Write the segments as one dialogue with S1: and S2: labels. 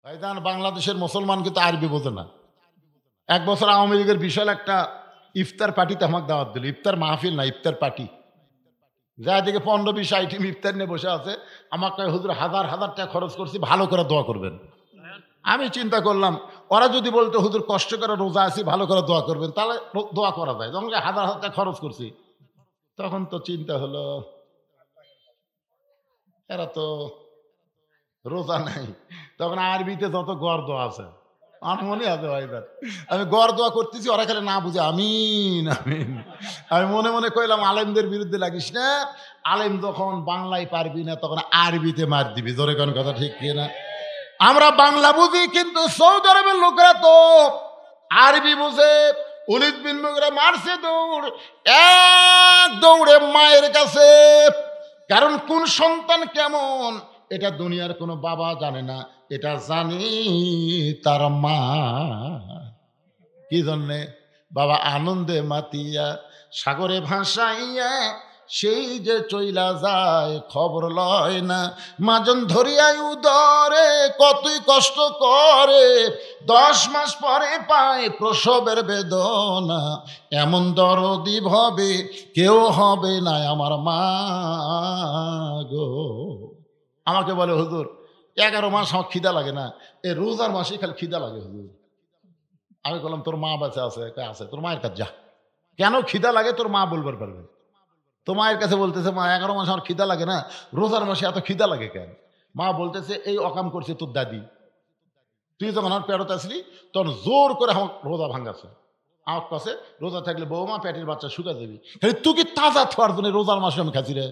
S1: ভাইজান, বাংলাদেশের মুসলমান কিন্তু আরবি বোঝে না। এক বছর আওয়ামী লীগের বিশাল একটা ইফতার পার্টিতে আমাকে দাওয়াত দিল। ইফতার মাহফিল না, ইফতার পার্টি। যা দিকে 15-20 আইটেম ইফতার নিয়ে বসে আছে। আমাকে হুজুর হাজার হাজার টাকা খরচ করছি, ভালো করে দোয়া করবেন। আমি চিন্তা করলাম, ওরা যদি বলতো হুজুর কষ্ট করে রোজা আছি, ভালো করে দোয়া করবেন, তাহলে দোয়া করা যায়। যখন হাজার হাজার টাকা খরচ করছি, তখন তো চিন্তা হলো এরা তো রোজা নাই। তখন আরবিতে যত গড় দোয়া আছে আমার মনে আছে ভাইজান, আমি গড় দোয়া করতেছি, ওরা খালি না বুঝে আমিন আমিন। আমি মনে মনে কইলাম আলেমদের বিরুদ্ধে লাগিস না, আলেম যখন বাংলায় পারবি না তখন আরবিতে মার দিবি। জোরে কোন কথা ঠিক কি না? আমরা বাংলা বুঝি, কিন্তু সৌদি আরবের লোকেরা তো আরবি বুঝে। উলিদ বিন মুগিরা মারছে দৌড়, এক দৌড়ে মায়ের কাছে। কারণ কোন সন্তান কেমন এটা দুনিয়ার কোনো বাবা জানে না, এটা জানি তার মা। কি জন্যে? বাবা আনন্দে মাতিয়া সাগরে ভাসাইয়া সেই যে চইলা যায়, খবর লয় না। মাজন ধরিয়াই উদরে কতই কষ্ট করে, 10 মাস পরে পায় প্রসবের বেদনা। এমন দরদি ভবে কেউ হবে না আমার মা গো। আমাকে বলে হুজুর 11 মাস আমার খিদা লাগে না, এই রোজার মাসে খালি খিদা লাগে হুজুর। আমি বললাম তোর মা বাচ্চা আছে? আছে। তোর মায়ের কাছে যা, কেন খিদা লাগে তোর মা বলবার পারবে। তো মায়ের কাছে বলতেছে, মা 11 মাস আমার খিদা লাগে না, রোজার মাসে এত খিদা লাগে কেন? মা বলতেছে এই অকাম করছে তোর দাদি, তুই যখন আমার পেটত আসলি তখন জোর করে আমার রোজা ভাঙাছে। আমার কাছে রোজা থাকলে বৌমা পেটের বাচ্চা শুকা যাবি, তুই কি তাজা থার জন্য রোজার মাসে আমি খাচ্ছি রে?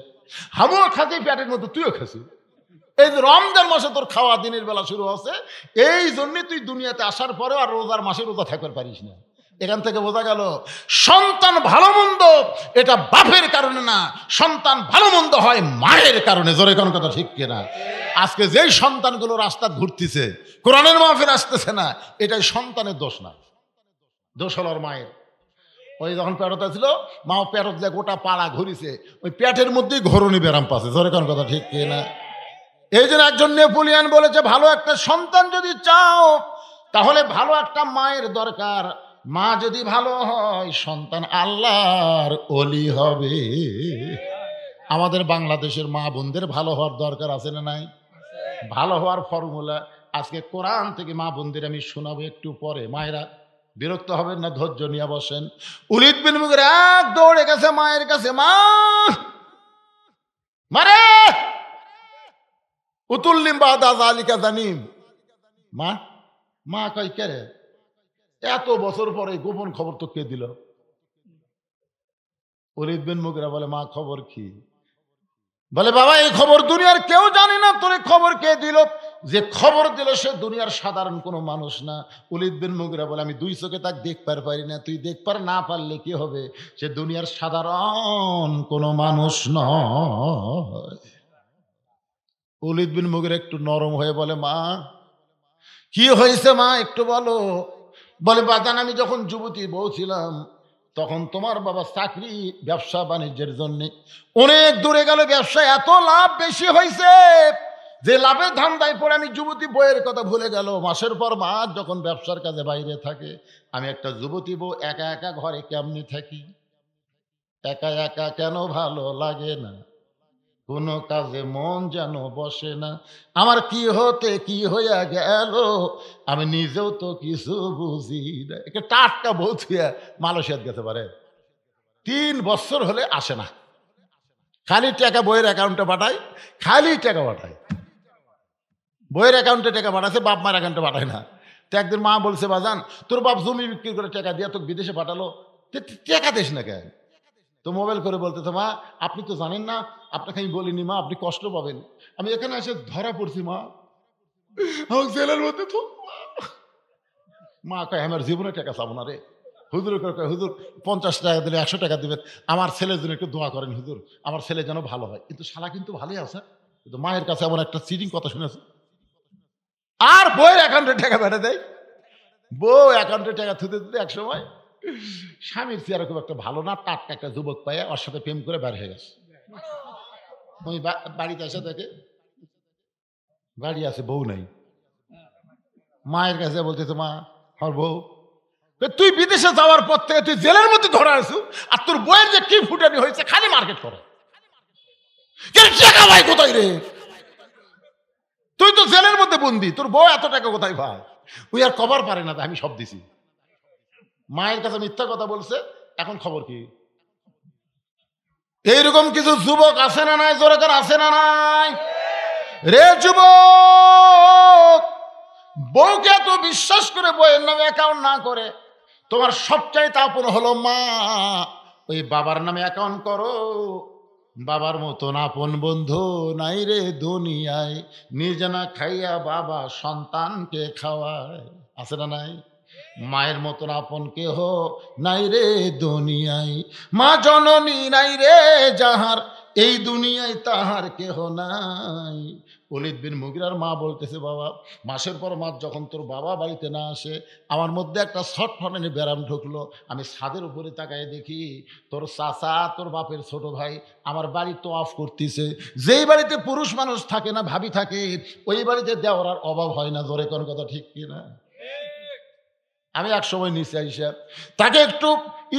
S1: আমিও খাচ্ছি পেটের মধ্যে, তুইও খাচ্ছি। এই যে রমজান মাসে তোর খাওয়া দিনের বেলা শুরু হচ্ছে, এই জন্য তুই দুনিয়াতে আসার পরেও আর রোজার মাসে রোজা থাকতে পারিস না। এখান থেকে বোঝা গেল সন্তান ভালো মন্দ এটা বাপের কারণে না, সন্তান ভালো মন্দ হয় মায়ের কারণে। জোরে কোন কথা ঠিক কিনা? আজকে যেই সন্তানগুলো রাস্তা ঘুরতেছে, কোরআনের মাহফিল আসতেছে না, এটাই সন্তানের দোষ না, দোষ হল মায়ের। ওই যখন পেটটা ছিল, মা পেটত যে গোটা পাড়া ঘুরিছে, ওই পেটের মধ্যেই ঘরণী ব্যারাম পাচ্ছে। জোরে কোন কথা ঠিক কিনা? এই জন্য একজন নেপোলিয়ান বলেছে, ভালো একটা সন্তান যদি চাও তাহলে ভালো একটা মায়ের দরকার। মা যদি ভালো হয় সন্তান আল্লাহর ওলি হবে। আমাদের বাংলাদেশের মা বোনদের ভালো হওয়ার দরকার আছে না নাই? ভালো হওয়ার ফর্মুলা আজকে কোরআন থেকে মা বোনদের আমি শোনাবো একটু পরে। মায়েরা বিরক্ত হবেন না, ধৈর্য নিয়ে বসেন। উলিদ বিন মুগিরা এক দৌড়ে গেছে মায়ের কাছে, মা মারে উতুল্লিম বাদা জালিকা জানিম। মা মা কই কে রে, এত বছর পরে গোপন খবর তো কে দিল? উলিদ বিন মুগিরা বলে, মা খবর কি? বলে, বাবা এই খবর দুনিয়ার কেউ জানে না, তোর খবর কে দিল? যে খবর দিল সে দুনিয়ার সাধারণ কোনো মানুষ না। উলিদ বিন মুগিরা বলে, আমি 2 চোখে তাকে দেখবার পারি না। তুই দেখবার না পারলে কি হবে? সে দুনিয়ার সাধারণ কোনো মানুষ নয়। উলিদ বিন মুগিরা একটু নরম হয়ে বলে, মা কি হয়েছে মা একটু বলো। বলে, বাজান আমি যখন যুবতী বউ ছিলাম তখন তোমার বাবা চাকরি ব্যবসা বাণিজ্যের জন্য অনেক দূরে গেল, ব্যবসায় এত লাভ বেশি হয়েছে যে লাভের ধান্দায় পড়ে আমি যুবতী বউয়ের কথা ভুলে গেল। মাসের পর মাস যখন ব্যবসার কাজে বাইরে থাকে, আমি একটা যুবতী বউ একা একা ঘরে কেমনি থাকি? একা একা কেন ভালো লাগে না, কোনো কাজে মন যেন বসে না। আমার কি হতে কি হইয়া গেল আমি নিজেও তো কিছু বুঝি না। একে টাটকা বলছি, মালয়েশিয়াত গেতে পারে 3 বছর হলে আসে না, খালি টাকা বইয়ের অ্যাকাউন্টে পাঠায়, খালি টাকা পাঠায়। বইয়ের অ্যাকাউন্টে টাকা পাঠাচ্ছে, বাপ মার অ্যাকাউন্টে পাঠায় না। তো একদিন মা বলছে, বাজান তোর বাপ জমি বিক্রি করে টাকা দিয়ে তোকে বিদেশে পাঠালো, টাকা দিস না কেন? তো মোবাইল করে বলতেছে, মা আপনি তো জানেন না, আপনাকে আমি বলিনি মা, আপনি কষ্ট পাবেন। আমি এখানে এসে ধরা পড়ছি মা, আমার জেলের মধ্যে তো। মা কয়, আমার জীবনে টাকা চাবো না রে। হুজুর কয়, হুজুর 50 টাকা দিলে 100 টাকা দিবেন, আমার ছেলের জন্য একটু দোয়া করেন হুজুর, আমার ছেলে যেন ভালো হয়। কিন্তু শালা কিন্তু ভালোই আছে, কিন্তু মায়ের কাছে এমন একটা চিটিং কথা শুনেছে। আর বইয়ের অ্যাকাউন্টে টাকা পাঠা দেয়, বউ অ্যাকাউন্টে টাকা থুতে দিতে এক সময় স্বামীর চেয়ারে খুব একটা ভালো না, টাটকা একটা যুবক পায়, ওর সাথে প্রেম করে বের হয়ে গেছে। ওই বাড়িতে এসে দেখে বাড়ি আছে, বউ নাই। মায়ের কাছে বলতেছে, মা আমার বউ, তুই বিদেশে যাওয়ার পর থেকে তুই জেলের মধ্যে ধরা আছো, আর তোর বইয়ের যে কি ফুটানি হয়েছে, খালি মার্কেট করে, টাকা ভাই কোথায় রে? তুই তো জেলের মধ্যে বন্দি, তোর বউ এত টাকা কোথায় ভাই? ওই আর কবার পারে না, আমি সব দিছি। মায়ের কাছে মিথ্যা কথা বলছে, এখন খবর কি? এইরকম কিছু যুবক আছে না নাই? জোরে করে আছে না নাই? রে যুবক, বউকে এত বিশ্বাস করে বইয়ের নামে অ্যাকাউন্ট না করে তোমার সবচাইতে আপন হলো মা। ওই বাবার নামে অ্যাকাউন্ট করো। বাবার মতন আপন বন্ধু নাই রে দুনিয়ায়, নিজে না খাইয়া বাবা সন্তানকে খাওয়ায়। আছে না নাই? মায়ের মতন আপন কেহ নাই রে দুনিয়ায়, মা জননী নাই রে যাহার, এই দুনিয়ায় তাহার কেহ নাই। ওলীদ বিন মুগীরার মা বলতেছে, বাবা মাসের পর মাস যখন তোর বাবা বাড়িতে না আসে, আমার মধ্যে একটা ছটফটানি ব্যারাম ঢুকলো। আমি ছাদের উপরে তাকায় দেখি তোর চাচা, তোর বাপের ছোট ভাই আমার বাড়ি তোয়াফ করতেছে। যেই বাড়িতে পুরুষ মানুষ থাকে না, ভাবি থাকে, ওই বাড়িতে দেওয়ার অভাব হয় না। জোরে কোন কথা ঠিক কিনা? আমি এক সময় নিচে আইসা তাকে একটু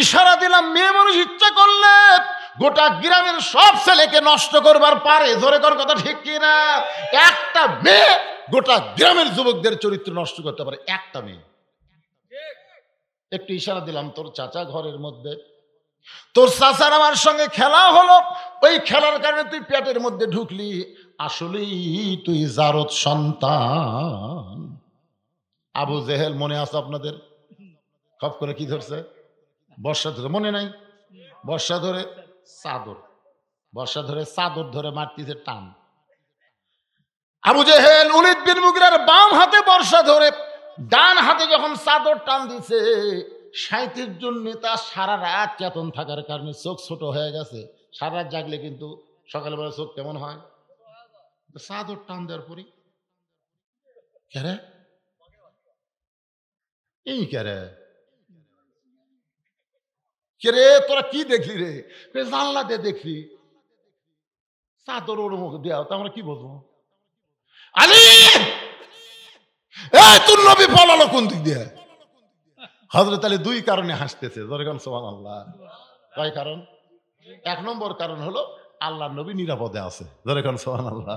S1: ইশারা দিলাম, মেয়ে মানুষ ইচ্ছা করলে গোটা গ্রামের সব ছেলেকে নষ্ট করবার পারে। জোরে কর কথা ঠিক কিনা? একটা মেয়ে গোটা গ্রামের যুবকদের চরিত্র নষ্ট করতে পারে, একটা মেয়ে। একটু ইশারা দিলাম, তোর চাচা ঘরের মধ্যে, তোর চাচার আমার সঙ্গে খেলা হলো, ওই খেলার কারণে তুই পেটের মধ্যে ঢুকলি, আসলেই তুই জারদ সন্তান। আবু জেহেল মনে আছে আপনাদের? খপ করে কি ধরছে? বর্ষা ধরে, মনে নাই? বর্ষা ধরে চাদর, বর্ষা ধরে চাদর ধরে মারতেছে টান। আবু জেহেল ওলীদ বিন মুগীরার বাম হাতে বর্ষা ধরে, ডান হাতে যখন চাদর টান দিছে, 37 জন নেতা সারা রাত চেতন থাকার কারণে চোখ ছোট হয়ে গেছে। সারা রাত জাগলে কিন্তু সকালবেলা চোখ কেমন হয়? চাদর টান দেওয়ার পরই কেরে এই কেরে কে তোরা কি দেখলি রে? জানলা দিয়ে দেখলি চাদর ওর মুখ দেওয়া, তো আমরা কি বলবো? আলী তোর নবী পলালো কোন দিক দিয়ে? হযরত আলী দুই কারণে হাসতেছে। জোরে সুবহানাল্লাহ। কয় কারণ? এক নম্বর কারণ হলো আল্লাহর নবী নিরাপদে আছে। জোরে সুবহানাল্লাহ।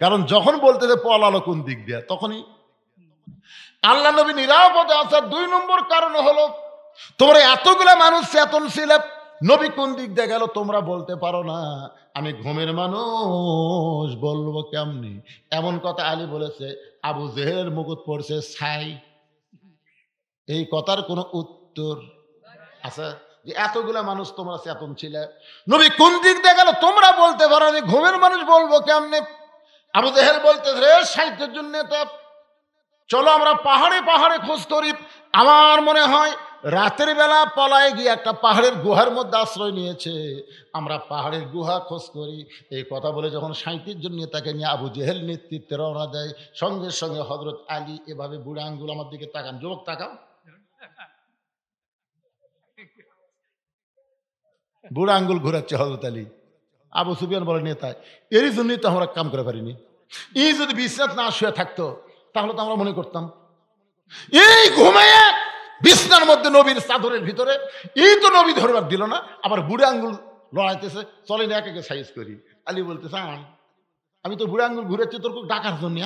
S1: কারণ যখন বলতেছে পলালো কোন দিক দিয়ে, তখনই আল্লাহ নবী নিরাপদে আছে। দুই নম্বর কারণ হলো তোমরা এতগুলা মানুষ চেতন ছিলে, নবী কোন দিক দিয়ে গেল তোমরা বলতে পারো না, আমি ঘুমের মানুষ, বলবো কেমনি? এমন কথা আলী বলেছে। আবু জেহেলের মুকুট পড়ছে ছাই। এই কথার কোনো উত্তর আছে? যে এতগুলা মানুষ তোমরা চেতন ছিলে, নবী কোন দিক দিয়ে গেল তোমরা বলতে পারো, আমি ঘুমের মানুষ, বলবো কেমনে? আবু জেহেল বলতেছে, রে 60 জন নেতা, চলো আমরা পাহাড়ে পাহাড়ে খোঁজ করি। আমার মনে হয় রাতের বেলা পলায় গিয়ে একটা পাহাড়ের গুহার মধ্যে আশ্রয় নিয়েছে, আমরা পাহাড়ের গুহা খোঁজ করি। এই কথা বলে যখন 37 জন নেতাকে নিয়ে আবু জেহেল নেতৃত্বে রওনা দেয়, সঙ্গে সঙ্গে হযরত আলী এভাবে বুড়া আঙ্গুল আমার দিকে তাকান। যুবক তাকাও, বুড়া আঙ্গুল ঘুরাচ্ছে হযরত আলী। আবু সুফিয়ান বলে, নেতা এরই জন্যই তো আমরা কাম করে পারিনি। এই যদি বিছনাত না শুয়ে থাকতো তাহলে তো আমরা মনে করতাম এই ঘুমায় বিছনার মধ্যে নবীর চাদরের ভিতরে, এই তো নবী ধরবার দিল না, আবার বুড়ে আঙ্গুল লড়াইতেছে, চলেন এক একে সাইজ করি। আলী বলতেছে, আমি তো বুড়ে আঙ্গুল ঘুরেছি তোর ডাকার জন্য।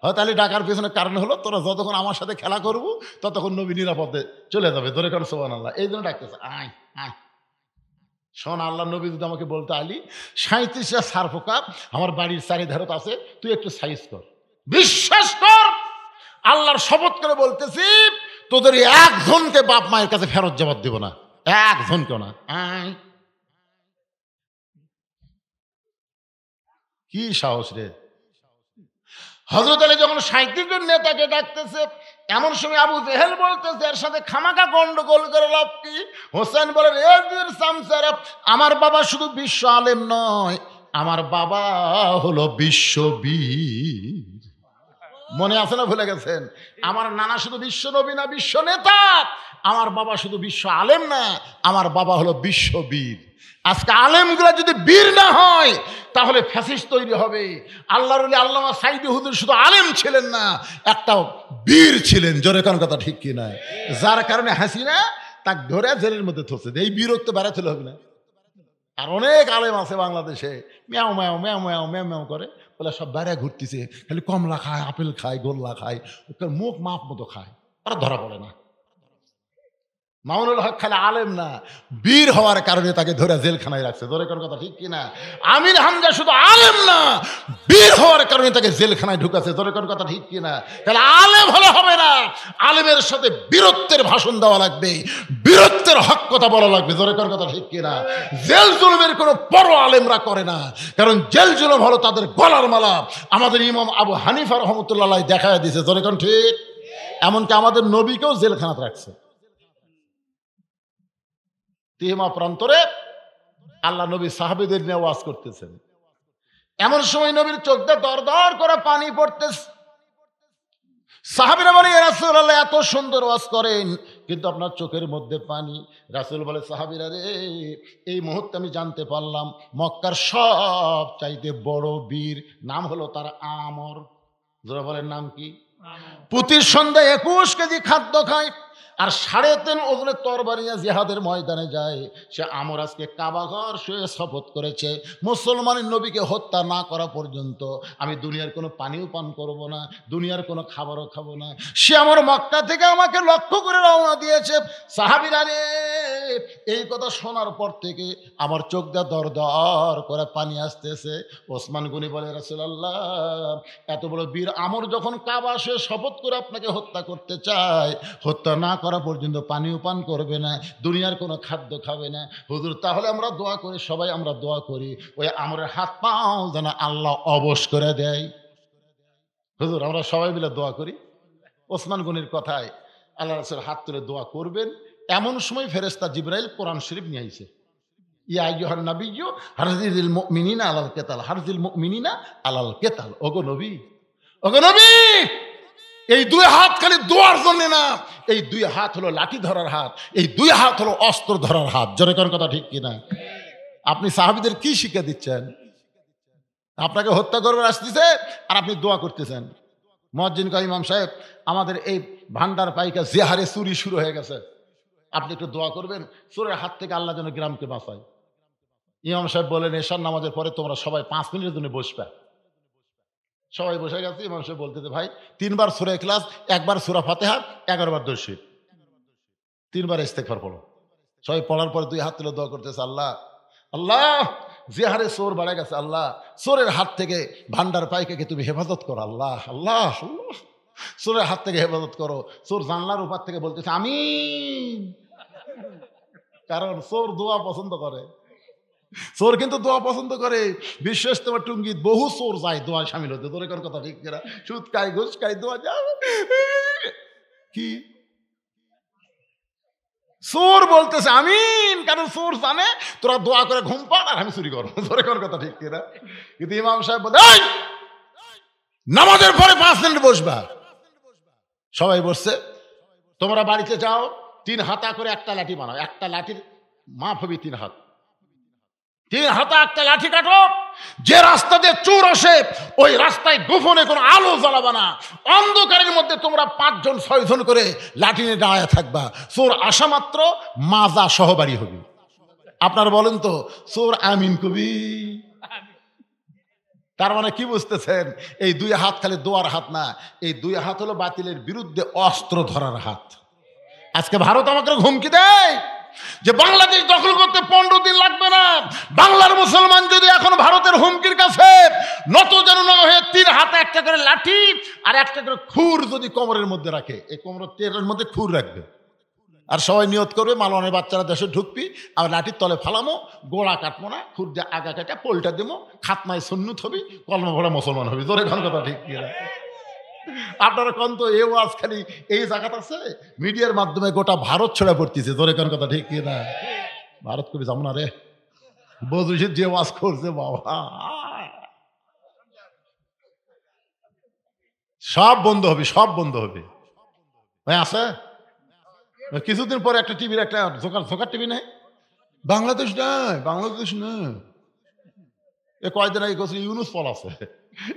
S1: হয়তো আলী ডাকার পেছনে কারণ হলো তোরা যতক্ষণ আমার সাথে খেলা করবো ততক্ষণ নবী নিরাপদে চলে যাবে। ধরে কারণ সুবহানাল্লাহ, এই জন্য ডাকতেছে, আয় আয় শোন, আল্লাহ নবী যদি আমাকে বলতো, আলী 37টা সারফোকা আমার বাড়ির চারিধারত আছে, তুই একটু সাইজ কর, বিশ্বাস কর, আল্লাহর শপথ করে বলতেছি, তোদের একজনকে বাপ মায়ের কাছে ফেরত জবাব দেব না, একজনকেও না। কি সাহস রে! হযরত আলী যখন 37 জন নেতাকে ডাকতেছে, এমন সময় আবু জেহেল বলতেছে, এর সাথে খামাকা গন্ডগোল করে লাভ কি? হোসেন বলে, আমার বাবা শুধু বিশ্ব আলেম নয়, আমার বাবা হলো বিশ্ববীর। মনে আছে না ভুলে গেছেন? আমার নানা শুধু বিশ্ব নবী না, বিশ্ব নেতা। আমার বাবা শুধু বিশ্ব আলেম না, আমার বাবা হলো বিশ্ববীর। আজকে আলেমগুলা যদি বীর না হয় তাহলে ফ্যাসিস্ট তৈরি হবে। আল্লাহর ওলি আল্লামা সাইদি হুজুর শুধু আলেম ছিলেন না, একটা বীর ছিলেন। জোরে কোন কথা ঠিক কি না? যার কারণে হাসিনা তাকে ধরে জেলের মধ্যে থচ্ছে। এই বিরক্ত বেড়াতে হবে না। আর অনেক আলেম আছে বাংলাদেশে, ম্যাও ম্যাও ম্যাও ম্যাও ম্যাও ম্যাও করে বলে সব বাইরে ঘুরতেছে, খালি কমলা খায়, আপেল খায়, গোল্লা খায়, মুখ মাপ মতো খায়, আর ধরা পড়ে না। মামুনুল হক খালি আলেম না, বীর হওয়ার কারণে তাকে ধরে জেলখানায় রাখছে। ধরে কোন কথা ঠিক কিনা? আমির হামজা শুধু আলেম না, বীর হওয়ার কারণে তাকে জেলখানায় ঢুকাছে। ধরে কোন কথা ঠিক কিনা? তাহলে আলেম হলে হবে না, আলেমের সাথে বীরত্বের ভাষণ দেওয়া লাগবে, বীরত্বের হক কথা বলা লাগবে। ধরে কোন কথা ঠিক কিনা? জেল জুলুমের কোনো পরোয়া আলেমরা করে না, কারণ জেল জুলুম হলো তাদের গলার মালা। আমাদের ইমাম আবু হানিফা রহমতুল্লাহ দেখায় দিয়েছে। ধরে কোন ঠিক? এমনকি আমাদের নবীকেও জেলখানাতে রাখছে। তিহমা প্রান্তরে আল্লাহ নবী সাহাবীদের নিয়ে ওয়াজ করতেছেন। এমন সময় নবীর চোখ দিয়ে দর দর করে পানি পড়তেছে। সাহাবীরা বলে, ইয়া রাসূলুল্লাহ, এত সুন্দর ওয়াজ করেন কিন্তু আপনার চোখের মধ্যে পানি। রাসূল বলে, সাহাবীরা রে, এই মুহূর্তে আমি জানতে পারলাম মক্কার সব চাইতে বড় বীর নাম হলো তার আমর। যারা বলেন নাম কি? প্রতি সন্ধ্যায় 21 কেজি খাদ্য খায় আর 3.5 ওজনের তরবারি নিয়ে জিহাদের ময়দানে যায়। সে আমর আজকে কাবাঘর শুয়ে শপথ করেছে, মুসলমানের নবীকে হত্যা না করা পর্যন্ত আমি দুনিয়ার কোনো পানিও পান করব না, দুনিয়ার কোনো খাবারও খাবো না। সে আমার মক্কা থেকে আমাকে লক্ষ্য করে রওনা দিয়েছে। সাহাবীরা রে, এই কথা শোনার পর থেকে আমার চোখ দিয়ে দর দর করে পানি আসতেছে। ওসমান গনি বলে, রাসূলুল্লাহ, এত বড় বীর আমর যখন কাবা শুয়ে শপথ করে আপনাকে হত্যা করতে চায়, হত্যা না করা পর্যন্ত পানিও পান করবে না, দুনিয়ার কোনো খাদ্য খাবে না। হুজুর, তাহলে আমরা দোয়া করি, সবাই আমরা দোয়া করি ওই আমরের হাত পাও যেন আল্লাহ অবশ করে দেয়। হুজুর, আমরা সবাই মিলে দোয়া করি। ওসমান গনির কথায় আল্লাহ রাসূল হাত তুলে দোয়া করবেন। এমন সময় ফেরেশতা জিবরাইল কোরআন শরীফ নিয়ে আইছে। ইয়া আইয়ুহান নাবিয়্যু হারজিল মুমিনিনা আলাল কিতাল, হারজিল মুমিনিনা আলাল কিতাল। ওগো নবী, ওগো নবী, এই দুই হাত খালি দোয়ার জন্য না, এই দুই হাত হলো লাঠি ধরার হাত, এই দুই হাত হলো অস্ত্র ধরার হাত। জোরে কোন কথা ঠিক কিনা? আপনি সাহাবীদের কি শিক্ষা দিচ্ছেন? আপনাকে হত্যা করবে আসতেছে আর আপনি দোয়া করতেছেন। মুয়াজ্জিন কয়, ইমাম সাহেব, আমাদের এই ভান্ডার পাইকা যে হারে চুরি শুরু হয়ে গেছে, আপনি একটু দোয়া করবেন চোরের হাত থেকে আল্লাহ যেন গ্রামকে বাঁচায়। ইমাম সাহেব বলেন, এশার নামাজের পরে তোমরা সবাই 5 মিনিটের জন্য বসবে। সবাই বসে গেছে। ইমাম সাহেব বলতেছে, ভাই 3 বার সূরা ইখলাস, 1 বার সূরা ফাতিহা, 11 বার দরুদ শরীফ, 3 বার ইস্তেগফার পড়ো। সবাই পড়ার পরে 2 হাত তুলে দোয়া করতেছে, আল্লাহ, আল্লাহ, যে হারে চোর বাড়ে গেছে, আল্লাহ চোরের হাত থেকে ভান্ডার পাইকাকে তুমি হেফাজত করো। আল্লাহ, আল্লাহ, আল্লাহ, চোরের হাত থেকে হেফাজত করো। চোর জানলার উপর থেকে বলতেছে আমিন, কারণ চোর দোয়া পছন্দ করে। চোর কিন্তু দোয়া পছন্দ করে। বিশ্ব ইজতেমা টুঙ্গিত বহু চোর যায় দোয়া সামিল হতে। তোর কথা ঠিক কিনা? সুদ খাই, ঘুষ খাই, দোয়া যাবে কি? চোর বলতেছে আমিন, কারণ চোর জানে তোরা দোয়া করে ঘুম পান আর আমি চুরি করবো। তোর কথা ঠিক কিনা? কিন্তু ইমাম সাহেব বলে, নামাজের পরে 5 মিনিট বসবা। সবাই বসছে। তোমরা বাড়িতে যাও, 3 হাতা করে একটা লাঠি বানাও, একটা লাঠির মাপ হবে 3 হাত। 3 হাতা একটা লাঠি কাটো। যে রাস্তা দিয়ে চোর আসে ওই রাস্তায় গোপনে কোনো আলো জ্বালাবা না। অন্ধকারের মধ্যে তোমরা 5 জন 6 জন করে লাঠি নিয়ে দাঁড়ায় থাকবা। চোর আসা মাত্র মাজা সহবাড়ি হবে। আপনারা বলেন তো, চোর আমিন কবি? তার মানে কি বুঝতেছেন? এই 2 হাত খালি দোয়ার হাত না, এই 2 হাত হলো বাতিলের বিরুদ্ধে অস্ত্র ধরার হাত। আজকে ভারত আমাকে হুমকি দেয় যে বাংলাদেশ দখল করতে 15 দিন লাগবে না। বাংলার মুসলমান যদি এখন ভারতের হুমকির কাছে নত যেন না হয়ে 3 হাতে একটা করে লাঠি আর একটা করে খুর যদি কোমরের মধ্যে রাখে, এই কোমরের টেরের মধ্যে খুর রাখবে আর সবাই নিয়ত করবে মালওয়ানের বাচ্চারা দেশে ঢুকবি, আর লাঠির তলে ফালামো, গোড়া কাটবো না, খুর দিয়ে আগা কাটা পোলটা দেবো, খাতনায় সুন্নত হবি, কলমা ভরা মুসলমান হবি। তোর এখন কথা ঠিক কিনা? আপনারা কোন তো এই ওয়াজ খালি এই জায়গাত আছে, মিডিয়ার মাধ্যমে গোটা ভারত ছড়া পড়তেছে। তোর এখন কথা ঠিক কিনা? ভারত কবি যাবো না রে, বজুশির যে ওয়াজ করছে বাবা, সব বন্ধ হবে, সব বন্ধ হবে। ভাই আছে কিছুদিন পরে একটা টিভির একটা জোকার টিভি নেই, বাংলাদেশ নাই, বাংলাদেশ নেই। এ কয়দিন আগে কোথাও ইউনুস পল আছে,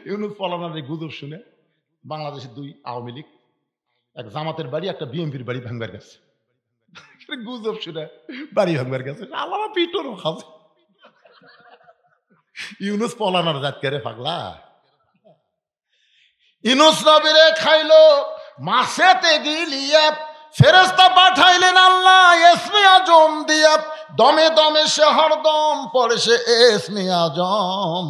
S1: ইউনুস পলানোর এই গুজব শুনে বাংলাদেশের 2 আওয়ামী লীগ, এক জামাতের বাড়ি, একটা বিএনপির বাড়ি ভাঙবার গেছে। গুজব শুনে বাড়ি ভাঙবার গেছে, আল্লাহ পিটরও খাবে। ইউনুস পলানোর জাত করে পাগলা। ইউনুস নবীরে খাইলো মাছেতে গিলিয়া, ফেরেশতা পাঠাইলেন আল্লাহ ইসমে আজম দিয়া, দমে দমে সে হরদম পড়ে সে ইসমে আজম,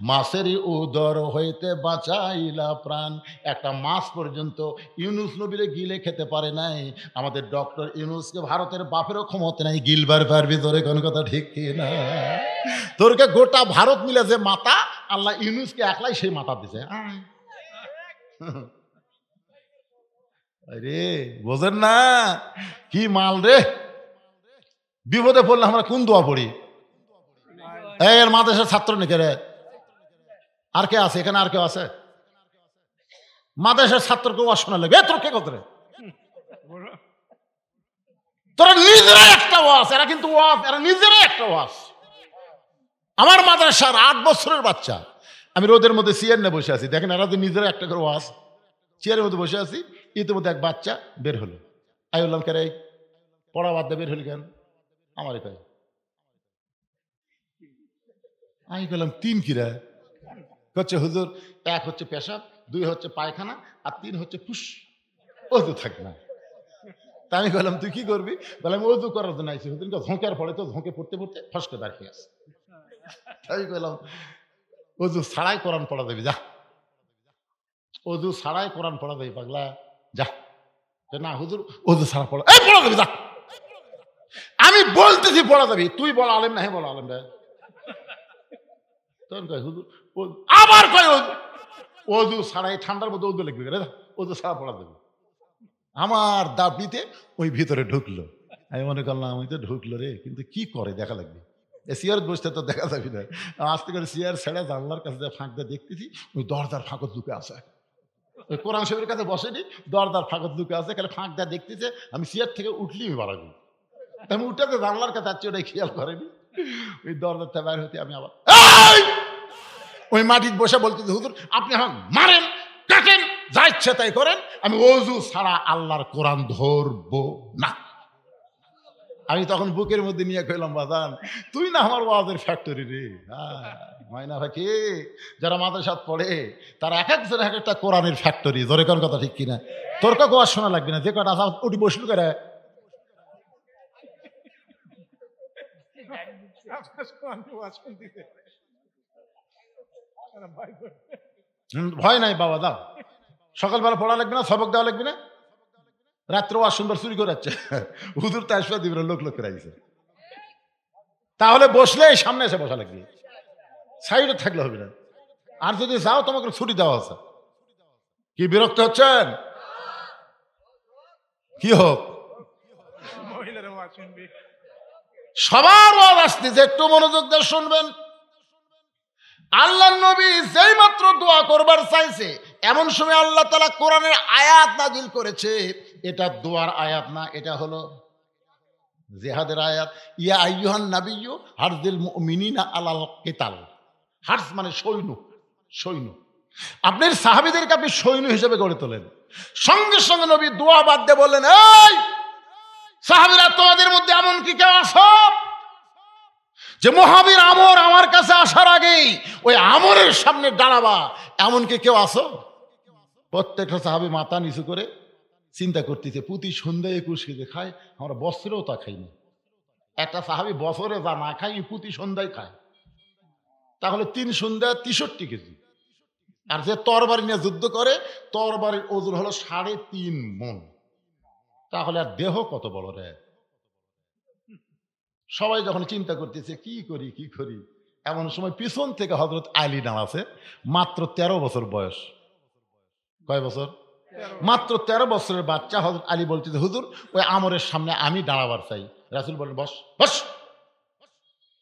S1: মাছেরই উদর হইতে বাঁচাইলা প্রাণ। একটা মাছ পর্যন্ত ইউনুস নবীরে গিলে খেতে পারে নাই। আমাদের ডক্টর ইউনুসকে ভারতের বাপেরও ক্ষমতা নাই গিলবার পারবি তোরে, কোন কথা ঠিক কি না? তোরকে গোটা ভারত মিলে যে মাথা, আল্লাহ ইউনুসকে একলাই সেই মাথা দিছে। রে বোঝেন না কি মাল রে। বিপদে পড়লে আমরা কোন দোয়া পড়ি? এর মাদ্রাসার ছাত্র নাকি রে? আর কে আছে এখানে? আর কেউ আছে মাদ্রাসার ছাত্রকে ওয়াজ শোনা লাগে? তোর কে কথা রে? তোরা নিজেরাই একটা ওয়াজ, এরা কিন্তু ওয়াজ, এরা নিজেরাই একটা ওয়াজ। আমার মাদ্রাসার 8 বছরের বাচ্চা, আমি রোদের মধ্যে চেয়ার নিয়ে বসে আছি, দেখেন এরা তো নিজেরা একটা করে ওয়াজ, চেয়ারের মধ্যে বসে আছি, ইতিমধ্যে এক বাচ্চা বের হলো। আমি বললাম কে রে, পড়া বাদ দিয়ে বের হলি কেন? আমারই কয়। আমি বললাম 3 কিরা? হচ্ছে হুজুর, 1 হচ্ছে পেশাব, 2 হচ্ছে পায়খানা, আর 3 হচ্ছে ফুস, অজু থাক না। তা আমি বললাম তুই কি করবি? বললাম অজু করার জন্য আইসি। হুজুর ঝোঁকের পড়ে তো, ঝোঁকে পড়তে পড়তে ফসকে দাঁড়িয়ে আছে। আমি বললাম অজু ছাড়াই কোরআন পড়া দেবি, যা। অজু ছাড়াই কোরআন পড়া দেবি পাগলা, যা। না হুজুর অজু ছাড়া পড়া, এই পড়া দেবি, যা। আমি বলতেছি পড়া দেবি, তুই বল আলেম না? হ্যাঁ বল আলেম। তখন কয় হুজুর, আবার কয় অজু ছাড়াই, ঠান্ডার মধ্যে অজু লিখবি, অজু ছাড়া পড়া দেবি। আমার দাবিতে ওই ভিতরে ঢুকলো। আমি মনে করলাম আমি তো ঢুকলো রে, কিন্তু কি করে দেখা লাগবে। চেয়ার বসতে তো দেখা যাবে না। আস্তে করে চেয়ার ছেড়ে জানলার কাছে ফাঁক দিয়ে দেখতেছি ওই দরজার ফাঁকত ঢুকে আছে। ওই কোরআন শরীফের কাছে বসেনি, দরজার ফাঁকত ঢুকে আছে, খালি ফাঁক দিয়ে দেখতেছে। আমি চেয়ার থেকে উঠলি আমি বাড়াবি, আমি উঠে তো জানলার কাছে যাচ্ছি, ওটাই খেয়াল করেনি। ওই দরজাটা বাইর হতে আমি আবার ওই মাটির বসে বলতেছি হুজুর আপনি এখন মারেন, কাটেন, যা ইচ্ছে তাই করেন, আমি অজু ছাড়া আল্লাহর কোরআন ধরবো না। আমি তখন বুকের মধ্যে নিয়ে কইলাম বাজান তুই না আমার ওয়াজের ফ্যাক্টরি রে। মাইনা ভাকি যারা মাদ্রাসাত পড়ে তারা এক একজন এক একটা কোরআনের ফ্যাক্টরি। জোরে কোন কথা ঠিক কিনা? তোর কাউকে ওয়াজ শোনা লাগবে না, যে কটা আসা উঠি বসলু করে। ভয় নাই বাবা, দাও। সকালবেলা পড়া লাগবে না, সবক দেওয়া লাগবে না, রাত্রে ওয়াজ সুন্দর চুরি করে যাচ্ছে হুজুর তাইসবা দিবেন, লোক লোক করে আইছে। তাহলে বসলে সামনে এসে বসা লাগবে, সাইডে থাকলে হবে না। আর যদি যাও তোমাকে ছুটি দেওয়া আছে। কি বিরক্ত হচ্ছেন? কি হোক সবার ওয়াজ আসতেছে, একটু মনোযোগ দিয়ে শুনবেন। আল্লাহর নবী যেই মাত্র দোয়া করবার চাইছে, এমন সময় আল্লাহ তাআলা কোরআনের আয়াত নাজিল করেছে। এটা দোয়ার আয়াত না, এটা হলো জিহাদের আয়াত। ইয়া আইয়ুহান নাবিয়্যু হারজিল মুমিনিনা আলাল কিতাল। হারজ মানে সৈন্য, সৈন্য। আপনার সাহাবীদেরকে আপনি সৈন্য হিসেবে গড়ে তোলেন। সঙ্গে সঙ্গে নবী দোয়া বাদ দিয়ে বললেন, এই সাহাবীরা তোমাদের মধ্যে এমন কি কেউ আছো যে মুহাবির আমর আমার কাছে আসার আগেই ওই আমরের সামনে দাঁড়াবা, এমন কি কেউ আছো? প্রত্যেকটা সাহাবী মাথা নিচু করে চিন্তা করতেছে, প্রতি সন্ধ্যায় 21 কেজি খায়, আমরা বছরেও তা খাই না। একটা সাহাবী বছরে যা না খাই প্রতি সন্ধ্যায় খায়, তাহলে 3 সন্ধ্যায় 63 কেজি। আর যে তরবারি নিয়ে যুদ্ধ করে, তরবারির ওজন হলো 3.5 মণ। তাহলে আর দেহ কত বড় রে। সবাই যখন চিন্তা করতেছে কি করি কি করি, এমন সময় পিছন থেকে হযরত আলী দাঁড়াছে, মাত্র 13 বছর বয়স। কয় বছর? মাত্র 13 বছরের বাচ্চা। হযরত আলী বলতেছে, হুজুর ওই আমরের সামনে আমি দাঁড়াবার চাই। রাসূল বলেন, বস বস।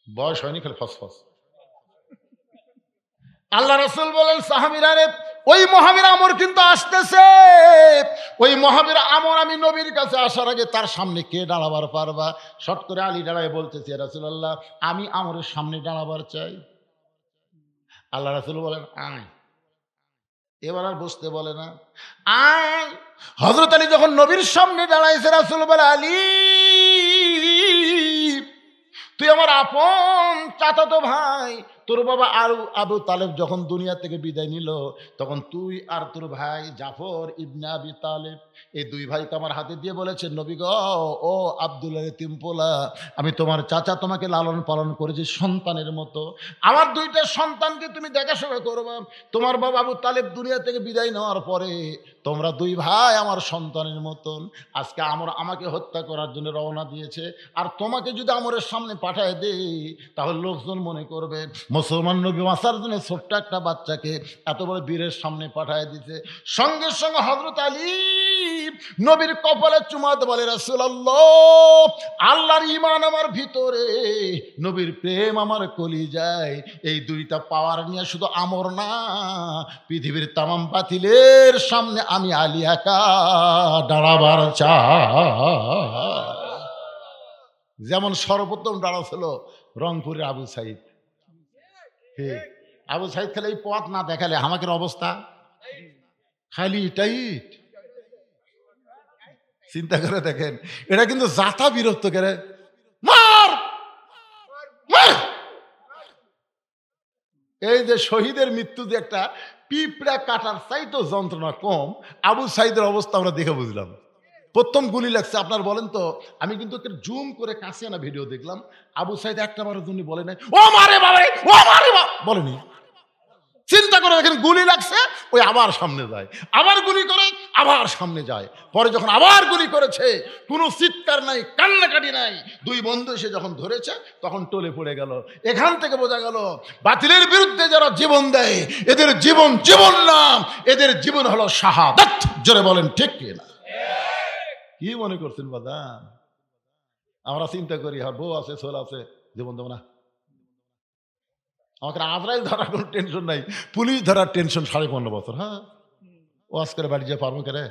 S1: বয়স হয়নি, খালি ফস ফস। আল্লাহ রাসূল বলেন, সাহাবীরা রে ওই মহাবীর আমর কিন্তু আসতেছে। ওই মহাবীর আমর আমি নবীর কাছে আসার আগে তার সামনে কে দাঁড়াবার পারবা? শট করে আলী দাঁড়ায় বলতেছে, রাসূলুল্লাহ আমি আমরের সামনে দাঁড়াবার চাই। আল্লাহ রাসূল বলেন আয়। এবার আর বসতে বলে না, আয়। হযরত আলী যখন নবীর সামনে দাঁড়াইছে, রাসূল বলে আলী তুই আমার আপন চাচাতো ভাই। তোর বাবা আবু তালেব যখন দুনিয়া থেকে বিদায় নিল, তখন তুই আর তোর ভাই জাফর ইবনে আবি তালেব এই দুই ভাইকে আমার হাতে দিয়ে বলেছে, নবী গো, ও আব্দুল্লাহ তিমপোলা, আমি তোমার চাচা, তোমাকে লালন পালন করেছি সন্তানের মতো। আমার দুইটা সন্তানকে তুমি দেখাশোনা করবা। তোমার বাবা আবু তালেব দুনিয়া থেকে বিদায় নেওয়ার পরে তোমরা দুই ভাই আমার সন্তানের মতন। আজকে আমাকে হত্যা করার জন্য রওনা দিয়েছে, আর তোমাকে যদি আমরের সামনে পাঠায় দেই তাহলে লোকজন মনে করবে মুসলমান নবী বাঁচার জন্য ছোট্ট একটা বাচ্চাকে এত বড় বীরের সামনে পাঠায় দিতে। সঙ্গে সঙ্গে হযরত আলী নবীর কপালে চুমাতে বলে, রাসূলুল্লাহ আল্লাহর ঈমান আমার ভিতরে, নবীর প্রেম আমার কলিজায়। এই দুইটা পাওয়ার নিয়ে শুধু আমর না, পৃথিবীর তামাম বাতিলের সামনে আমি আলী একা দাঁড়াবার চাই। যেমন সর্বপ্রথম দাঁড়াছিল রংপুরের আবু সাইদ। আবু সাইদ খালি এই পথ না দেখালে আমাদের অবস্থা খালি টাইট। চিন্তা করে দেখেন, এটা কিন্তু জাতা বিরক্ত করে মার মার। এই যে শহীদের মৃত্যু যে একটা পিঁপড়া কাটার চাইতো যন্ত্রণা কম, আবু সাইদের অবস্থা আমরা দেখে বুঝলাম। প্রথম গুলি লাগছে, আপনার বলেন তো, আমি কিন্তু জুম করে কাছে আনা ভিডিও দেখলাম, আবু সাইদ একটা বারের জন্য বলে নাই ও মারে বাবা ও মারে বলেনি। চিন্তা করে দেখেন, গুলি লাগছে, ওই আবার সামনে যায়, আবার গুলি করে, আবার সামনে যায়। পরে যখন আবার গুলি করেছে, কোনো চিৎকার নাই, কান্নাকাটি নাই, দুই বন্ধু এসে যখন ধরেছে তখন টলে পড়ে গেল। এখান থেকে বোঝা গেল বাতিলের বিরুদ্ধে যারা জীবন দেয় এদের জীবন জীবন না, এদের জীবন হলো শাহাদাত। জোরে বলেন ঠিক কিনা? কি মনে করছেন বাদান? আমরা চিন্তা করি আর বউ আছে, ছোল আছে, জীবন দেবো না। আমাকে আজরাইল ধরার কোনো টেনশন নাই, পুলিশ ধরার টেনশন 15.5 বছর। হ্যাঁ, ওয়াজ করে বাড়ি যেয়ে পারবো করে?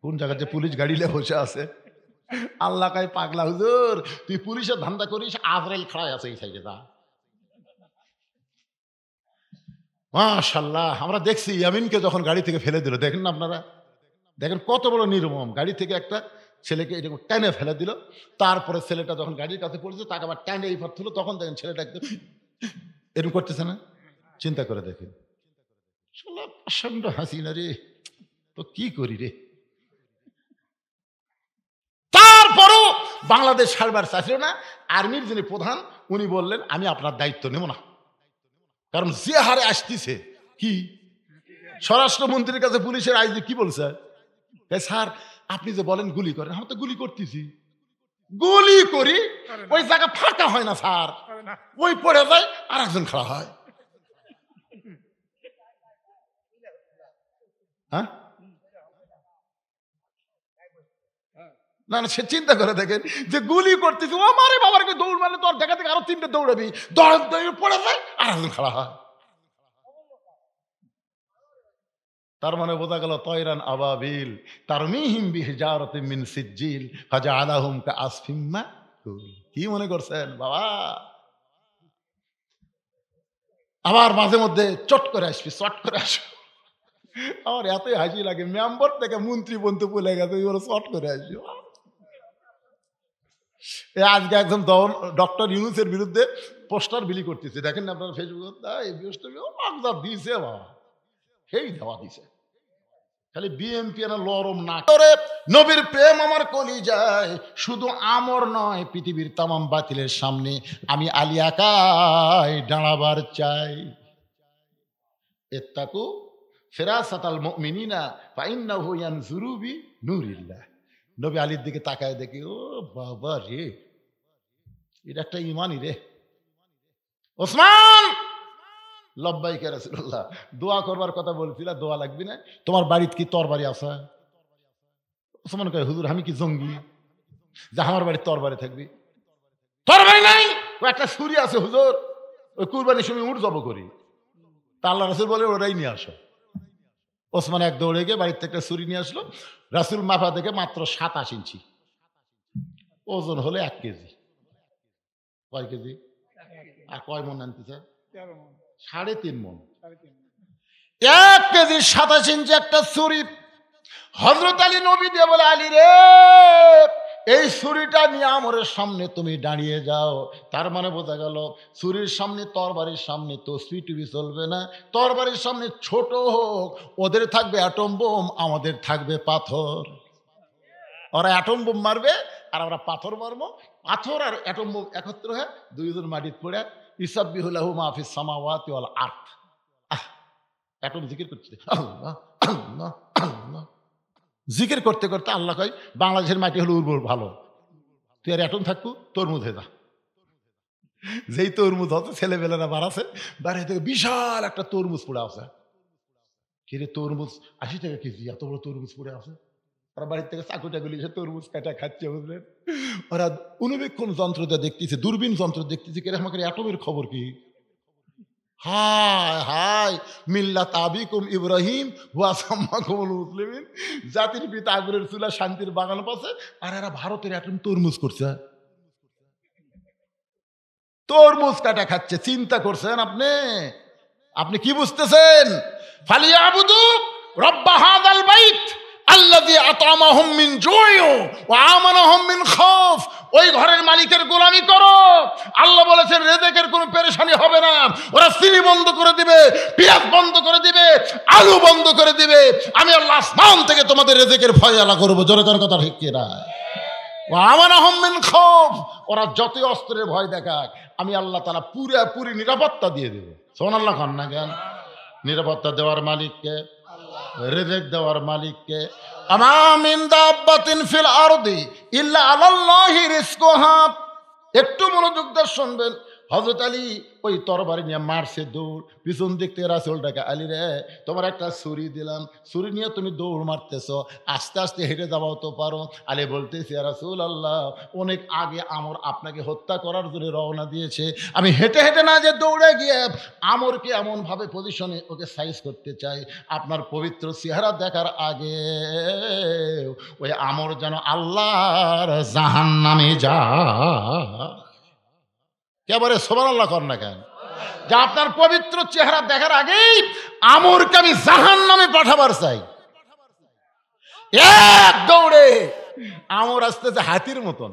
S1: কোন জায়গায় যে পুলিশ গাড়ি নিয়ে বসে আছে। আল্লাহ কাই পাগলা হুজুর, তুই পুলিশের ধান্দা করিস, আজরাইল খাড়াই আছে এই সাইডে। যা মাশাআল্লাহ, আমরা দেখছি ইয়ামিনকে যখন গাড়ি থেকে ফেলে দিল, দেখেন না আপনারা? দেখেন কত বড় নির্মম। গাড়ি থেকে একটা ছেলেকে এরকম টেনে ফেলে দিল, তারপরে ছেলেটা যখন গাড়ির কাছে পড়েছে তাকে আবার টেনে এই তুলো, তখন দেখেন ছেলেটা একদম এরকম করতেছে না? চিন্তা করে দেখেন, প্রচন্ড হাসিনা রে, তো কি করি রে। তারপরও বাংলাদেশ সারবার চাইছিল না। আর্মির যিনি প্রধান উনি বললেন, আমি আপনার দায়িত্ব নেব না, কারণ যে হারে আসতেছে। কি স্বরাষ্ট্রমন্ত্রীর কাছে পুলিশের আইজি কি বলছে, স্যার আপনি যে বলেন গুলি করেন, আমি তো গুলি করতেছি, গুলি করি, ওই জায়গা ফাঁকা হয় না স্যার, ওই পড়ে যায় আর একজন খাড়া হয়। হ্যাঁ না না, সে চিন্তা করে দেখেন যে গুলি করতেছি, ও মারে বাবারকে দৌড় মারলে তোর দেখা থেকে আরো 3টে দৌড়াবি, পড়ে যায় আর একজন খাড়া হয়। তার মানে বোঝা গেল তয়রান আবাবিল তারমিহিম বিহিজারাতিন মিন সিজ্জিল ফাজআলাহুম কাআসফিম মাকুল। কি মনে করছেন বাবা? আবার মাঝে মধ্যে চট করে আসবি, চট করে আসবি। আমার এতই হাসি লাগে, মেম্বার থেকে মন্ত্রী বন্ধু বলে গেছে, চট করে আসবি। আজকে একজন ডক্টর ইউনূসের বিরুদ্ধে পোস্টার বিলি করতেছে, দেখেন না আপনারা ফেসবুকে, এই পোস্টার দিছে বাবা, সেই দেওয়া দিছে। খালি বিএমপি না লরম না করে নবীর প্রেম আমার কলিজায়, শুধু আমর নয়, পৃথিবীর তামাম বাতিলের সামনে আমি আলী একাই দাঁড়াবার চাই। ইত্তাকু ফিরাসাতাল মুমিনিনা ফাইন্নাহু ইয়ানজুরু বিনূরিল্লাহ। নবী আলীর দিকে তাকায় দেখি, ও বাবা রে, এটা একটা ইমানই রে। ওসমান লব্বাইকে রাসূলুল্লাহ, দোয়া করবার কথা বলছিল, দোয়া লাগবে না? তোমার বাড়িতে কি তরবারি আছে? ওসমান কয়, হুজুর আমি কি জঙ্গি যে আমার বাড়ির তরবারি থাকবি? তরবারি নাই, ও একটা ছুরি আছে হুজুর, ওই কুরবানির সময় উঠ জব করি। তা আল্লাহ রাসূল বলে, ওরাই নিয়ে আসো। ওসমান এক দৌড়ে গিয়ে বাড়ির থেকে ছুরি নিয়ে আসলো। রাসূল মাপা দেখে মাত্র 27 ইঞ্চি, ওজন হলে 1 কেজি। কয় কেজি? আর কয় মন আনতেছে? 3.5 মন। 1 কেজি 27 ইঞ্চি একটা ছুরি। হযরত আলী নবী দিয়ে বলে, আলী রে, এই ছুরিটা নিয়ে আমরের সামনে তুমি দাঁড়িয়ে যাও। তার মানে বোঝা গেল ছুরির সামনে, তরবারির সামনে তো সুইটুবি চলবে না। তরবারির সামনে ছোট হোক, ওদের থাকবে অ্যাটম বোম, আমাদের থাকবে পাথর। ওরা অ্যাটম বোম মারবে আর আমরা পাথর মারবো। পাথর আর অ্যাটম বোম একত্র হয়ে দুইজন মাটির পড়ে ইসাব্বিহু লাহু মা ফিস সামাওয়াতি ওয়াল আরদ। অ্যাটম জিকির করছে, আল্লাহ আল্লাহ আল্লাহ। জিকির করতে করতে আল্লাহ কয়, বাংলাদেশের মাটি হলো উর্বর ভালো, তুই আর অ্যাটম থাকবো, তরমুজ হয়ে যা। যেই তরমুজ হচ্ছে, ছেলেবেলারা বাড়াছে, বাড়ি থেকে বিশাল একটা তরমুজ পড়ে আছে। কিরে তরমুজ 80 টাকা কেজি, এত বড় তরমুজ পড়ে আছে। ওরা বাড়ির থেকে চাকুটা গুলি এসে তরমুজ কাটা খাচ্ছে, বুঝলেন? ওরা অনুবীক্ষণ যন্ত্র দিয়ে দেখতেছে, দূরবীন যন্ত্র দেখতেছে, কিরকম করে অ্যাটমের খবর কি। হায় হায়, মিল্লাত আবিকুম ইব্রাহিম ওয়া সাম্মাকুমুল মুসলিমিন। জাতির পিতা আগুনের চুলা, শান্তির বাগান পাশে, আর এরা ভারতের অ্যাটম তরমুজ করছে, তরমুজ কাটা খাচ্ছে। চিন্তা করছেন আপনি? আপনি কি বুঝতেছেন? ফালিয়াবুদু রাব্ব হাযাল বাইত আল্লাযী আত'আমাহুম মিন জু'ইন ওয়া আমানাহুম মিন খাউফ। ওই ঘরের মালিকের গোলামি করো। আল্লাহ বলেছেন রিজিকের কোনো পেরেশানি হবে না। ওরা চিনি বন্ধ করে দিবে, পেঁয়াজ বন্ধ করে দিবে, আলু বন্ধ করে দিবে, আমি আল্লাহ আসমান থেকে তোমাদের রিজিকের ফয়সালা করব। জোরে করে কথা ঠিক কি না? ওয়া আমানাহুম মিন খাউফ। ওরা যতই অস্ত্রের ভয় দেখাক, আমি আল্লাহ তাআলা পুরোপুরি নিরাপত্তা দিয়ে দেব। সুবহানাল্লাহ খান না কেন? নিরাপত্তা দেওয়ার মালিককে, রিজিক দেওয়ার মালিককে। আমা মিন দাব্বাতিন ফিল আরদি ইল্লা আলাল্লাহি রিজকুহা। একটু মনোযোগ দিয়ে শুনবেন। হযরত আলী ওই তরবারি নিয়ে মারছে দৌড়। পিছন দিক থেকে রাসূল ডাকে, আলী রে, তোমার একটা ছুরি দিলাম, ছুরি নিয়ে তুমি দৌড় মারতেছ, আস্তে আস্তে হেঁটে যাওয়াও তো পারো। আলী বলতেছে, ইয়া রাসূলুল্লাহ, অনেক আগে আমর আপনাকে হত্যা করার জন্য রওনা দিয়েছে, আমি হেঁটে হেঁটে না যে দৌড়ে গিয়ে আমরকে এমনভাবে পজিশনে ওকে সাইজ করতে চাই, আপনার পবিত্র চেহারা দেখার আগে ওই আমর যেন আল্লাহর জাহান্নামে যায়। একেবারে সুবহানাল্লাহ কর না কেন? যে আপনার পবিত্র চেহারা দেখার আগেই আমরকে আমি জাহান্নামে পাঠাবার চাই। এক দৌড়ে আমর আসতেছে হাতির মতন,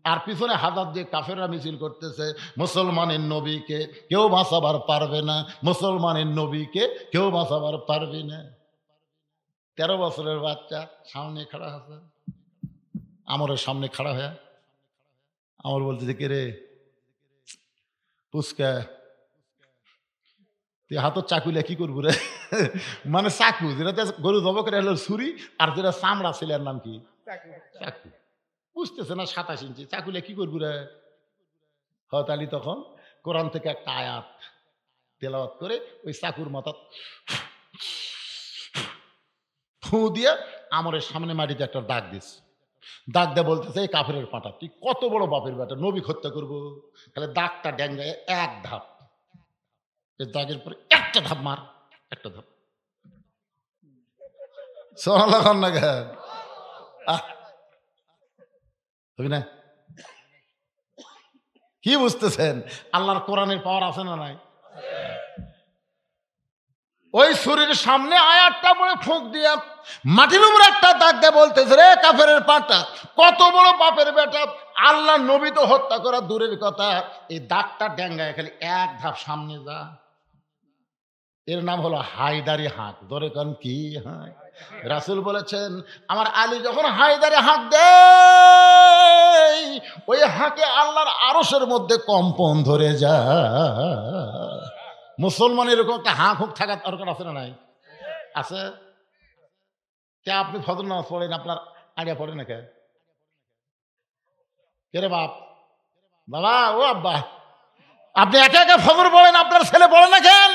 S1: আর পিছনে হাজার দিয়ে কাফেররা মিছিল করতেছে। মুসলমানের নবীকে কেউ বাঁচাবার পারবে না, মুসলমানের নবীকে কেউ বাঁচাবার পারবে না। 13 বছরের বাচ্চা সামনে খাড়া আছে, আমরের সামনে খাড়া হয়ে আমর বলতেছে, কে রে পুচকা, তুই হাতর চাকুলে কি করবো রে? মানে চাকু, যেটা গরু জব করে হলো ছুরি, আর যেটা চামড়া ছেলের নাম কি? চাকু। বুঝতেছে না 27 ইঞ্চি চাকুলে কি করবো রে? হয়তো আলী তখন কোরআন থেকে একটা আয়াত তেলাওয়াত করে ওই চাকুর মাথা ফু দিয়ে আমরের সামনে মাটিতে একটা দাগ দিস। দাগ দিয়ে বলতেছে, এই কাফেরের পাটা, তুই কত বড় বাপের বেটা, নবী হত্যা করবো? তাহলে দাগটা ড্যাঙ্গায় এক ধাপ, এই দাগের পরে একটা ধাপ মার, একটা ধাপ। সুবহানাল্লাহ না কেন? হবে না? কি বুঝতেছেন? আল্লাহর কোরআনের পাওয়ার আছে না নাই? ওই ছুরির সামনে আয়াতটা পড়ে ফুঁক দিয়ে মাটির উপর একটা দাগ দিয়ে বলতেছে, রে কাফেরের পাটা, কত বড় বাপের বেটা, আল্লাহ নবী তো হত্যা করা দূরের কথা, এই দাগটা ড্যাঙ্গায় খালি এক ধাপ সামনে যা। এর নাম হলো হায়দারি হাঁক। ধরে কান কি হাঁক? রাসূল বলেছেন, আমার আলী যখন হায়দারি হাঁক দেয়, ওই হাঁকে আল্লাহর আরশের মধ্যে কম্পন ধরে যায়। মুসলমান এরকম একটা হাঁক হুক থাকার দরকার আছে না নাই? আছে। কে আপনি ফজর নামাজ পড়েন, আপনার আইডিয়া পড়ে না কে? রে বাপ, বাবা, ও আব্বা, আপনি একে একে ফজর পড়েন, আপনার ছেলে পড়ে না কেন?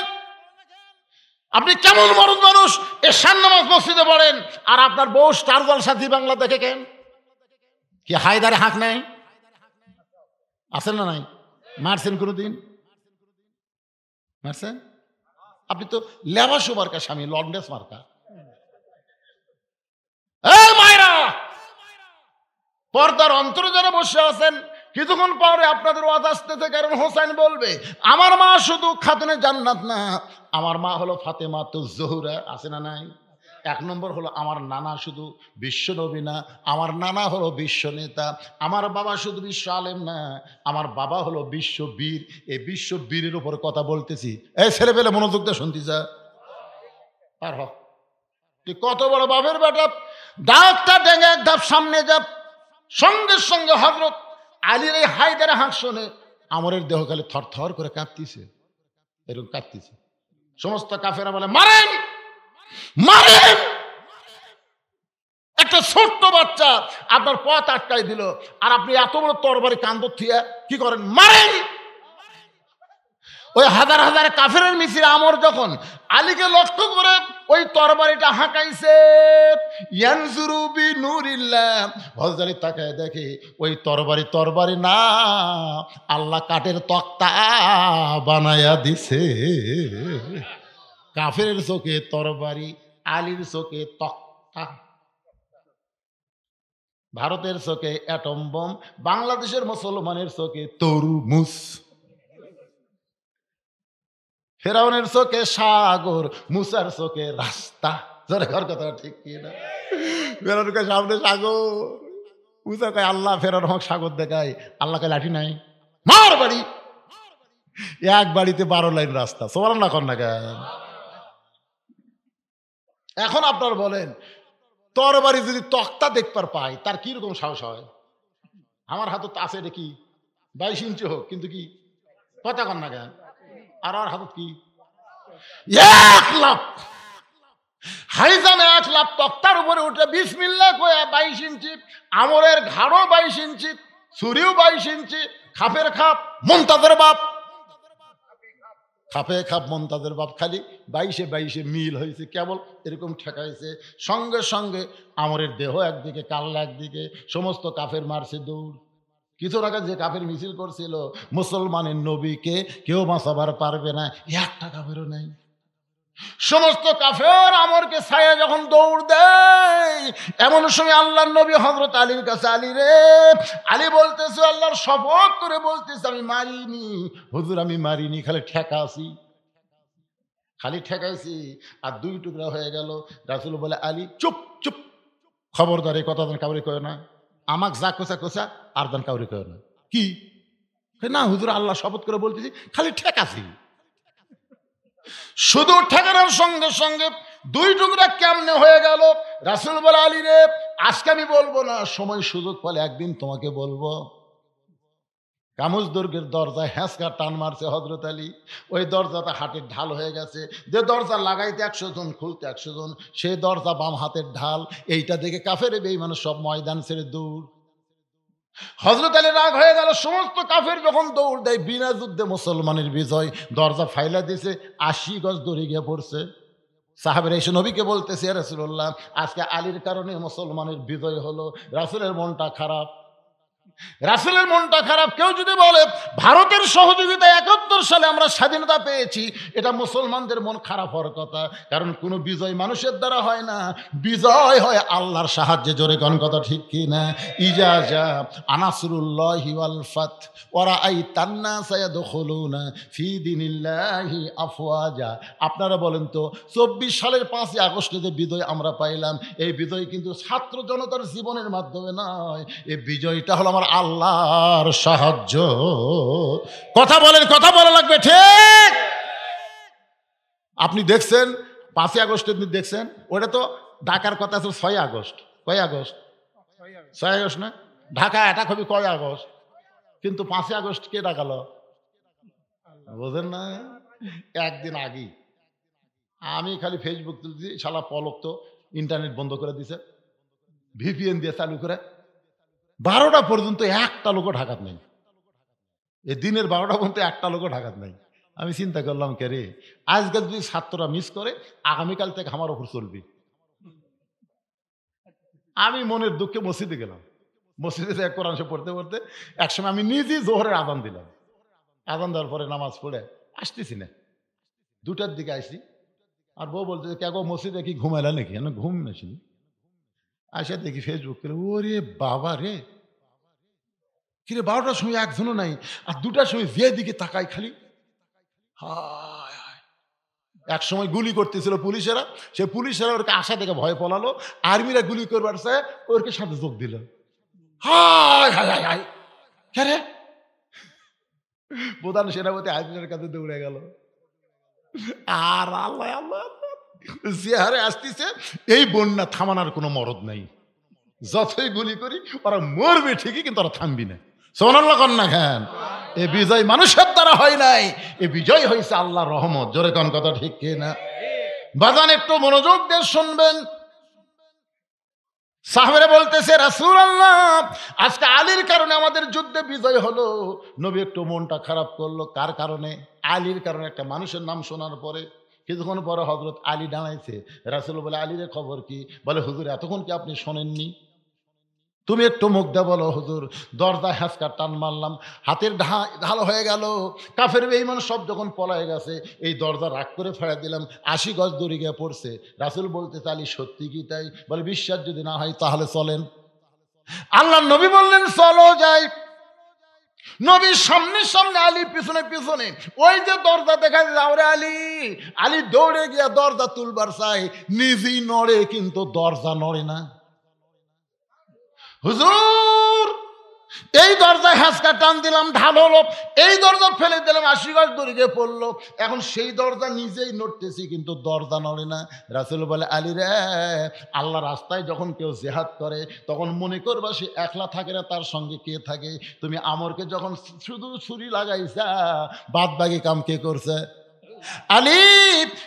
S1: আপনি কেমন মরদ মানুষ, এশার নামাজ মসজিদে পড়েন, আর আপনার বউ স্টার জলসা জি বাংলা দেখে কেন? কি হায়দারে হাঁক নাই? আছেন না নাই? মারছেন কোনোদিন? মারছেন? আপনি তো লেবাসু মার্কা স্বামী, লন্ডেস মার্কা। পর্দার অন্তরে যারা বসে আছেন, কিছুক্ষণ পরে আপনাদের ওয়াজ আসতেছে, কারণ হোসেন বলবে আমার মা শুধু খাতুনে জান্নাত না, আমার মা হলো ফাতেমাতুজ জোহরা, আছে না নাই? এক নম্বর হলো আমার নানা শুধু বিশ্ব নবী না, আমার নানা হলো বিশ্ব নেতা। আমার বাবা শুধু বিশ্ব আলেম না, আমার বাবা হলো বিশ্ব বীর। এই বিশ্ব বীরের উপর কথা বলতেছি। এই ছেলে পেলে মনোযোগ দিয়ে শুনতে যা আর হ, তুই কত বড় বাপের বেটা, ডাকটা ডেঙ্গে এক ধাপ সামনে যা। সঙ্গে সঙ্গে হযরত আলীর এই হায়দার হাঁক শোনে আমরের দেহ খালি থর থর করে কাঁপতিছে, এরকম কাঁপতিছে। সমস্ত কাফেরা বলে মারেন মারেন। একটা ছোট্ট বাচ্চা আপনার পথ আটকাই দিল, আর আপনি এত বড় তরবারি কান্দর থিয়া কি করেন? মারেন। ওই হাজার হাজার কাফেরের মিছিল আমর যখন আলীকে লক্ষ্য করে ওই তরবারিটা হাঁকাইছে, ইয়ানজুরু বিনুরিল্লাহ, হযরত আলী তাকায় দেখে ওই তরবারি না, আল্লাহ কাঠের তক্তা বানায়া দিছে। কাফেরের চোখে তরবারি, আলীর চোখে তক্তা। ভারতের চোখে অ্যাটম বোম, বাংলাদেশের মুসলমানের চোখে তরমুজ, ফেরাউনের চোখে সাগর, মুসার চোখে রাস্তা। জোরে ঘর কথা ঠিক কি না? ফেরাউনকে সামনে সাগর, মুসা কয় আল্লাহ ফেরাউন হোক সাগর দেখায়, আল্লাহ কয় লাঠি নাই, মার বাড়ি। এক বাড়িতে 12 লাইন রাস্তা। সুবহানাল্লাহ কর না কেন? এখন আপনার বলেন তরবারি যদি তক্তা দেখবার পায় তার কিরকম সাহস হয়? আমার হাতত আছে এটা কি 22 ইঞ্চি হোক, কিন্তু কি কথা কর না কেন? আর আর হাতত কি 1 লাখ হাইজামে 1 লাখ তক্তার উপরে উঠে বিসমিল্লাহ কয়ে 22 ইঞ্চি, আমরের ঘাড়ও 22 ইঞ্চি, ছুরিও 22 ইঞ্চি, খাপের খাপ মুনতাজের বাপ, খাপে খাপ মুনতাজের বাপ, খালি 22-22 মিল হয়েছে, কেবল এরকম ঠেকাইছে। সঙ্গে সঙ্গে আমরের দেহ একদিকে, কাল্লা একদিকে, সমস্ত কাফের মারছে দৌড়। কিছু আগে যে কাফের মিছিল করছিল মুসলমানের নবীকে কেউ বাঁচাবার পারবে না, একটা কাফেরও নেই। সমস্ত কাফের আমরকে ছায়া যখন দৌড় দেয়, এমন সময় আল্লাহর নবী হযরত আলীর কাছে, আলী রে, আলী বলতেছে আল্লাহর শপথ করে বলতেছে আমি মারিনি হুজুর, আমি মারিনি, খালি ঠেকাছি, খালি ঠেকাইছি। আর 2 টুকরা হয়ে গেল। রাসূল বলে আলী চুপ চুপ, খবরদার এই কথা কাউরে কয় না, আমাক যা কোসা কোসা আর দান কাউরে কয় না। কি না হুজুর, আল্লাহ শপথ করে বলতেছি খালি ঠেকাছি। শুধু ঠেকানোর সঙ্গে সঙ্গে 2 টুকরা কেমনে হয়ে গেল। রাসূল বলে আলী রে, আজকে আমি বলবো না, সময় সুযোগ পেলে একদিন তোমাকে বলবো। কামুজ দুর্গের দরজায় হ্যাঁচকা টান মারছে হযরত আলী, ওই দরজাটা হাতের ঢাল হয়ে গেছে। যে দরজা লাগাইতে 100 জন, খুলতে 100 জন, সেই দরজা বাম হাতের ঢাল। এইটা দেখে কাফের বেঈমান সব ময়দান ছেড়ে দৌড়। হযরত আলী রাগ হয়ে গেল। সমস্ত কাফের যখন দৌড় দেয়, বিনা যুদ্ধে মুসলমানের বিজয়। দরজা ফাইলা দিয়েছে, 80 গজ দড়ি গিয়ে পড়ছে। সাহাবেরা এসে নবীকে বলতেছে ইয়া রাসূলুল্লাহ, আজকে আলীর কারণে মুসলমানের বিজয় হলো। রাসূলের মনটা খারাপ, রাসূলের মনটা খারাপ। কেউ যদি বলে ভারতের সহযোগিতায় 71 সালে আমরা স্বাধীনতা পেয়েছি, এটা মুসলমানদের মন খারাপ হওয়ার কথা। কারণ কোনো বিজয় মানুষের দ্বারা হয় না, বিজয় হয় আল্লাহর সাহায্যে। জোরে কোন কথা ঠিক কি না? ইজাজা আনাসরুল্লাহি ওয়াল ফাত ওয়া রাআইতান নাসা ইয়াদখুলুনা ফি দীনিল্লাহি আফওয়াজা। আপনারা বলেন তো 24 সালের 5ই আগস্টে যে বিজয় আমরা পাইলাম, এই বিজয় কিন্তু ছাত্র জনতার জীবনের মাধ্যমে নয়, এই বিজয়টা হলো আমার আল্লাহর সাহায্য। কথা বলেন, কথা বলা লাগবে ঠিক। আপনি দেখছেন 5ই আগস্টের দিন দেখছেন, ওটা তো ঢাকার কথা আছে 6 আগস্ট। কয় আগস্ট? 6 আগস্ট না? ঢাকা অ্যাটাক হবে কয় আগস্ট? কিন্তু 5ই আগস্ট কে ডাকালো বোঝেন না? একদিন আগে আমি খালি ফেসবুক তুলছি, শালা পলক তো ইন্টারনেট বন্ধ করে দিছে, ভিপিএন দিয়ে চালু করে 12টা পর্যন্ত একটা লোকও ঢাকাত নেই। এই দিনের 12টা পর্যন্ত একটা লোকও ঢাকাত নেই। আমি চিন্তা করলাম কে রে, আজকাল যদি ছাত্ররা মিস করে, আগামীকাল থেকে আমার ওপর চলবি। আমি মনের দুঃখে মসজিদে গেলাম। মসজিদে থেকে কোরআন শরীফ পড়তে পড়তে একসময় আমি নিজেই জোহরের আযান দিলাম। আযান দেওয়ার পরে নামাজ পড়ে আসতেছি না, 2টার দিকে আসি। আর বউ বলতে কে গো মসজিদে কি ঘুমাইলা নাকি? ঘুম নাসিনি। আসে দেখি ফেসবুক করে, ওরে বাবা রে, কিরে 12টার সময় একজনও নাই, আর 2টার সময় যে দিকে তাকাই খালি হায় হায়। এক সময় গুলি করতেছিল পুলিশেরা, সে পুলিশেরা ওরকে আশা থেকে ভয় পলালো, আর্মিরা গুলি করবার চায় ওরকে সাথে যোগ দিল। হায় হায় হায় হায়, কে প্রধান সেনাপতি আর্মির কাছে দৌড়ে গেল। আর আল্লাহ আল্লাহ যে হারে আসতেছে, এই বন্যা থামানোর কোনো মরদ নাই। যতই গুলি করি ওরা মরবে ঠিকই, কিন্তু ওরা থামবি না। সুবহানাল্লাহ কন না কেন? এ বিজয় মানুষের দ্বারা হয় নাই, এ বিজয় হয়েছে আল্লাহর রহমত। জোরে কোন কথা ঠিক কি না? বাজান একটু মনোযোগ দিয়ে শুনবেন। সাহাবারা বলতেছে, রাসূলুল্লাহ আজকে আলীর কারণে আমাদের যুদ্ধে বিজয় হলো। নবী একটু মনটা খারাপ করলো। কার কারণে? আলীর কারণে। একটা মানুষের নাম শোনার পরে কিছুক্ষণ পরে হযরত আলী দাঁড়াইছে। রাসূল বলে, আলীর খবর কি? বলে, হুজুর এতক্ষণ কি আপনি শোনেননি? তুমি একটু মুখ দে বলো। হুজুর দরজা হ্যাঁচকা টান মারলাম, হাতের ঢাল হয়ে গেল। কাফের বেঈমান সব যখন পলায় গেছে, এই দরজা রাগ করে ফেলে দিলাম, 80 গজ দড়ি গিয়ে পড়ছে। রাসূল বলতে, আলী সত্যি কি তাই? বলে, বিশ্বাস যদি না হয় তাহলে চলেন। আল্লাহর নবী বললেন, চলো যাই। নবী সামনে সামনে, আলী পিছনে পিছনে। ওই যে দরজা দেখা যায়, ওরে আলী। আলী দৌড়ে গিয়া দরজা তুলবার চাই, নিজেই নড়ে কিন্তু দরজা নড়ে না। হুজুর এই দরজায় হ্যাঁচকা টান দিলাম, ঢাল হলো, এই দরজা ফেলে দিলাম, 80 গজ দড়ি গিয়ে পড়লো। এখন সেই দরজা নিজেই নড়তেছি কিন্তু দরজা নড়ে না। রাসূল বলে, আলী রে, আল্লাহ রাস্তায় যখন কেউ জিহাদ করে তখন মনে করবা সে একলা থাকে না, তার সঙ্গে কে থাকে। তুমি আমরকে যখন শুধু ছুরি লাগাইছা, বাদ বাকি কাম কে করছে? আলী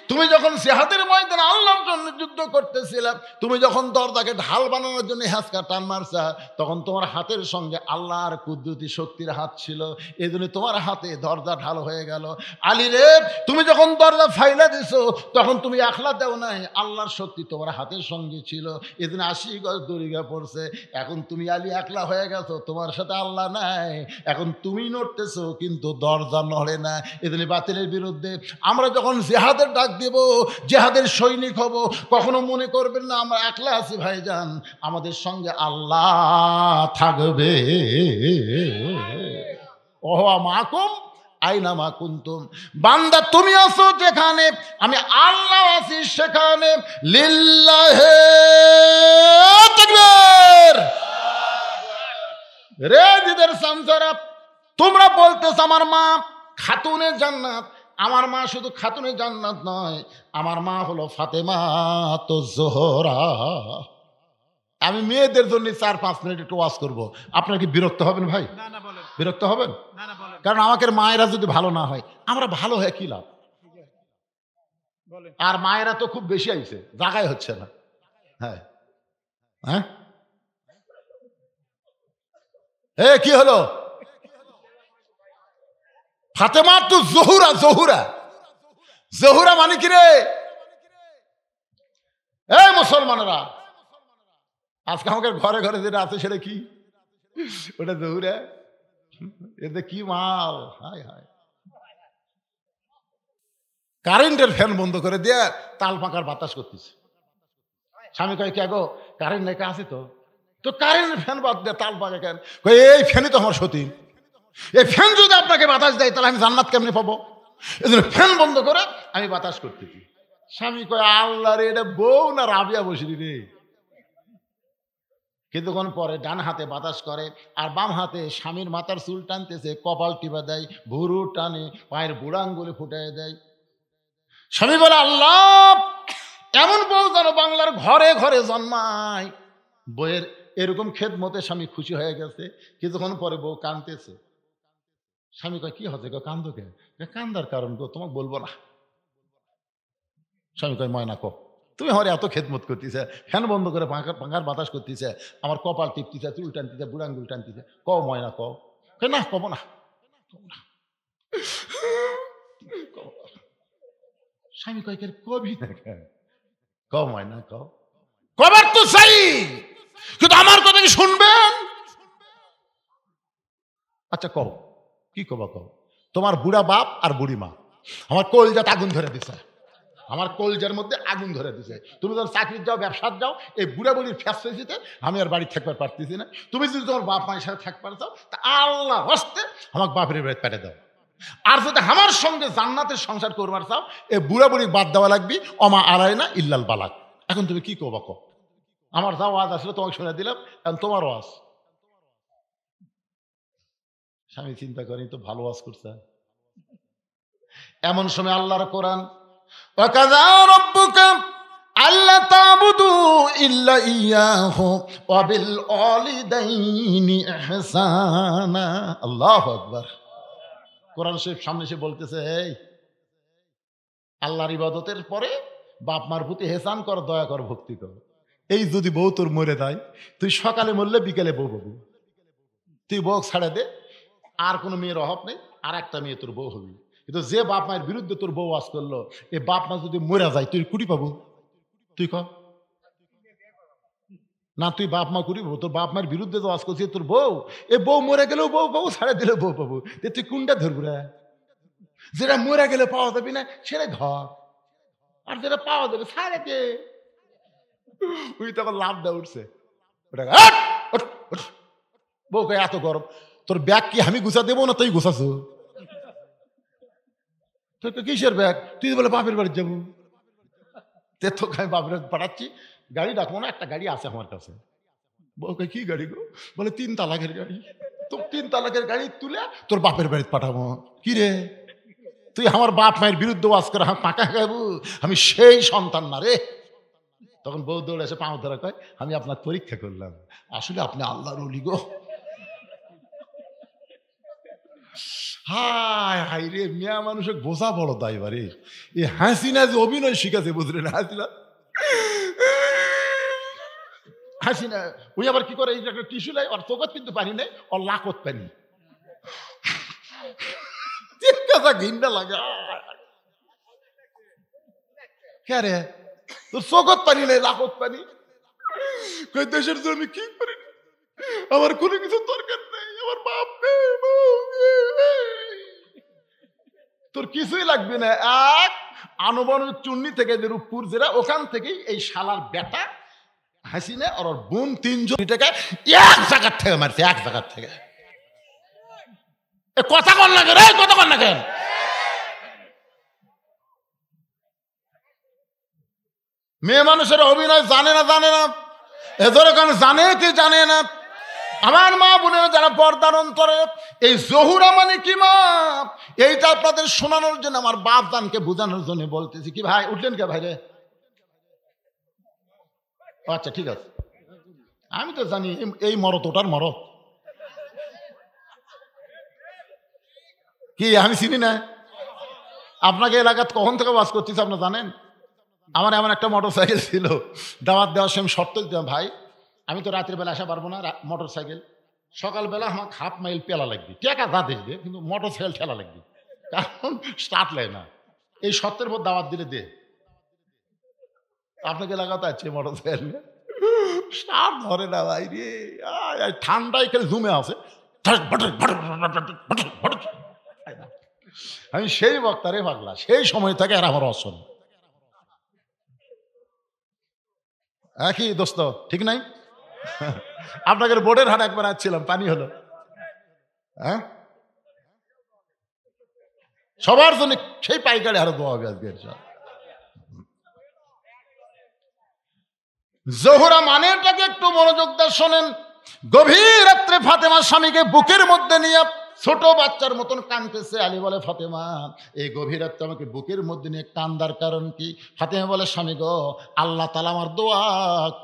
S1: তুমি যখন জিহাদের ময়দানে আল্লাহর জন্য যুদ্ধ করতেছিলা, তুমি যখন দরজাকে ঢাল বানানোর জন্য হ্যাঁচকা টান মারছা, তখন তোমার হাতের সঙ্গে আল্লাহর কুদরতি শক্তির হাত ছিল, এই জন্য তোমার হাতে দরজা ঢাল হয়ে গেল। আলী রে, তুমি যখন দরজা ফাইলা দিছো তখন তুমি একলা দেও নাই, আল্লাহর শক্তি তোমার হাতের সঙ্গে ছিল, এই জন্য 80 গজ দড়ি গিয়ে পড়ছে। এখন তুমি আলী একলা হয়ে গেছো, তোমার সাথে আল্লাহ নাই, এখন তুমি নড়তেছো কিন্তু দরজা নড়ে না। এই জন্য বাতিলের বিরুদ্ধে আমরা যখন জিহাদের ডাক দেব, জিহাদের সৈনিক হব, কখনো মনে করবেন না আমরা একলা আছি ভাইজান, আমাদের সঙ্গে আল্লাহ থাকবে। ওয়া মাকুম আইনা মা কুনতুম। বান্দা তুমি আছো যেখানে, আমি আল্লাহ আছি সেখানে। লিল্লাহি তাকবীর। রে দিদের সামসারা, তোমরা বলতেছ আমার মা খাতুনে জান্নাত। আমার মা শুধু খাতুনে জান্নাত নয়, আমার মা হলো ফাতেমা তো জোহরা। আমি মেয়েদের জন্য 4-5 মিনিট একটু ওয়াজ করবো। আপনারা কি বিরক্ত হবেন ভাই? বিরক্ত হবেন? কারণ আমাদের মায়েরা যদি ভালো না হয়, আমরা ভালো হয়ে কি লাভ? আর মায়েরা তো খুব বেশি আইছে, জায়গায় হচ্ছে না। হ্যাঁ হ্যাঁ, কি হলো? ফাতেমা তো জহুরা। জহুরা জহুরা মানে কি রে? এই মুসলমানেরা, আজকে আমাদের ঘরে ঘরে যেটা আছে সেটা কি? ওটা জহুরা। এতে কি মাল! হায় হায়, কারেন্টের ফ্যান বন্ধ করে দিয়ে তাল পাকার বাতাস করতেছে। স্বামী কয়, কে গো, কারেন্ট লেখা আছে তো? তো কারেন্টের ফ্যান বাদ দিয়ে তাল পাকা কেন? এই ফ্যানই তো আমার সতী। এই ফ্যান যদি আপনাকে বাতাস দেয় তাহলে আমি জান্নাত কেমনে পাবো? এই জন্য ফ্যান বন্ধ করে আমি বাতাস করতেছি। স্বামী কয়, আল্লাহ রে, এটা বউ না রাবিয়া বসরি রে? কিছুক্ষণ পরে ডান হাতে বাতাস করে আর বাম হাতে স্বামীর মাথার চুল টানতেছে, কপাল টিপা দেয়, ভুরু টানে, পায়ের বুড়া আঙ্গুলে ফুটাই দেয়। স্বামী বলে, আল্লাহ, এমন বউ যেন বাংলার ঘরে ঘরে জন্মায়। বউয়ের এরকম খেদমতে স্বামী খুশি হয়ে গেছে। কিছুক্ষণ পরে বউ কাঁদতেছে। স্বামী কয়, কি হচ্ছে গো, কান্দো কে? কান্দার কারণ গো তোমাকে বলবো না। স্বামী কয়, ময়না কো, তুমি আমার এত খেদমত করতেছে, ফ্যান বন্ধ করে পাঙ্খার বাতাস করতেছে, আমার কপাল টিপতেছে, চুল টানতেছে, বুড়াঙ্গুল টানতেছে, কও ময়না কও। না কব না। স্বামী কয়, কবি না ক ময়না কও। কবার তো চাই, কিন্তু আমার কথা কি শুনবেন? আচ্ছা কও, কি কবা কও। তোমার বুড়া বাপ আর বুড়ি মা আমার কলজাত আগুন ধরে দিছে। আমার কলজের মধ্যে আগুন ধরে দিছে। তুমি যখন চাকরির যাও, ব্যবসার যাও, এই বুড়া বুড়ির ফ্যাসিলিটিতে আমি আর বাড়ি থাকবার পারতেছি না। তুমি যদি তোমার বাপ মায়ের সাথে থাকবার চাও, তা আল্লাহ হস্তে আমাকে বাপের বাড়ি পেটে দাও। আর যদি আমার সঙ্গে জান্নাতের সংসার করবার চাও, এই বুড়া বুড়ি বাদ দেওয়া লাগবে, অমা আড়াই না ইল্লাল বালাক। এখন তুমি কি করবা কো? আমার যা ওয়াজ আসলে তোমাকে শুনে দিলাম, এখন তোমার ওয়াজ। স্বামী চিন্তা করি তো ভালো ওয়াজ করছে। এমন সময় আল্লাহর কোরআন, ওয়াকাযা রাব্বুকা আল্লা তা'বুদু ইল্লা ইয়াহু ওয়া বিল ওয়ালিদাইনি ইহসানা। আল্লাহু আকবার। কোরআন শরীফ সামনে এসে বলতেছে, এই আল্লাহর ইবাদতের পরে বাপ মার প্রতি হেসান কর, দয়া কর, ভক্তি কর। এই যদি বউ তোর মরে যায়, তুই সকালে মরলে বিকেলে বউ পাবি। তুই বউ ছাড়ে দে, আর কোনো মেয়ের অভাব নেই, আর একটা মেয়ে তোর বউ হবি। কিন্তু যে বাপ মায়ের বিরুদ্ধে তোর বউ ওয়াজ করলো, এই বাপ মা যদি মরে যায়, তুই কুড়ি পাবো? তুই ক না, তুই বাপ মা কুড়ি পাবো? তোর বাপ মায়ের বিরুদ্ধে তো ওয়াজ করছিস তোর বউ, এ বউ মরে গেলেও বউ পাবো, ছাড়ে দিলেও বউ পাবো। তুই কোনটা ধরবো রে? যেটা মরে গেলে পাওয়া যাবি না সেটা ঘর, আর যেটা পাওয়া যাবে ছাড়ে দে। ওই তখন লাভ দেওয়া উঠছে, বউকে এত গরম, তোর ব্যাগ কি আমি গুছা দেবো না তুই গুছাছো? তোর কিসের ব্যাগ? তুই বলে বাপের বাড়ি যাবো। তোকে আমি বাপের বাড়ি পাঠাচ্ছি, গাড়ি ডাকবো না, একটা গাড়ি আছে আমার কাছে। বউকে কি গাড়ি গো? বলে 3 তালাকের গাড়ি। তো 3 তালাকের গাড়ি তুলে তোর বাপের বাড়ি পাঠাবো। কি রে, তুই আমার বাপ মায়ের বিরুদ্ধে ওয়াজ করে পাকা খাবো? আমি সেই সন্তান না রে। তখন বউ দৌড়ে এসে পাও ধরা কয়, আমি আপনার পরীক্ষা করলাম, আসলে আপনি আল্লাহর ওলি গো। হায় হাই রে, মিয়া মানুষের বোঝা বড় দায় বারে। এই হাসিনা যে অভিনয় শিখাছে, বুঝলেন? হাসিনা ওই আবার কি করে, এই একটা টিস্যু লাই, ওর চোখত কিন্তু পানি নেই, ওর লাকত পানি। ঘিন্না লাগে। কে রে, তোর চোখত পানি নেই, লাকত পানি। দেশের জন্য আমি কি করি, আমার কোনো কিছু দরকার নেই, আমার বাপ নেই, তোর কিছুই লাগবে না। এক আনুবানুক চুন্নি থেকে যে রূপপুর জেলা, ওখান থেকেই এই শালার বেটা হাসিনা আর ওর বোন 3 জন টাকা এক জায়গার থেকে মারছে, এক জায়গার থেকে। কথা কর না কেন, কথা কর না কেন? মেয়ে মানুষের অভিনয় জানে না, জানে না, এদের কারণে জানে কি জানে না। আমার মা বোনেরা যারা পর্দার অন্তরে, এই জহুরা মানে কি মা, এইটা আপনাদের শোনানোর জন্য, আমার বাপ দানকে বোঝানোর জন্য বলতেছি। কি ভাই উঠলেন কে ভাই রে? আচ্ছা ঠিক আছে, আমি তো জানি এই মরত ওটার মরত। কি আমি চিনি না? আপনাকে এলাকাত কখন থেকে বাস করতেছি আপনার জানেন? আমার এমন একটা মোটর সাইকেল ছিল, দাওয়াত দেওয়ার সময় শর্ত দিতাম, ভাই আমি তো রাত্রির বেলা আসা পারবো না, মোটর সাইকেল সকালবেলা আমাকে 1/2 মাইল পেলা লাগবে, টেকা যা দেখবে, কিন্তু মোটর সাইকেল ঠেলা লাগবে, কারণ স্টার্ট লাগে না। এই শর্তের পর দাওয়াত দিলে দে। আপনাকে এলাকাতে আছে মোটর সাইকেল স্টার্ট ধরে না ভাই রে, ঠান্ডায় খেলে জুমে আছে। আমি সেই বক্তারে পাগলা, সেই সময় থেকে আর আমার অসন একই দোস্ত, ঠিক নাই? আপনাদের বোর্ডের হাট একবার আসছিলাম, পানি হলো। হ্যাঁ, সবার জন্য সেই পাইকারি আরো দোয়া হবে আজকে। জোহরা মানেটাকে একটু মনোযোগ দিয়ে শোনেন। গভীর রাত্রে ফাতেমা স্বামীকে বুকের মধ্যে নিয়ে ছোট বাচ্চার মতন কাঁদতেছে। আলী বলে, ফাতেমা এই গভীর রাত্রে আমাকে বুকের মধ্যে নিয়ে কান্দার কারণ কি? ফাতেমা বলে, স্বামী গো, আল্লাহ তাআলা আমার দোয়া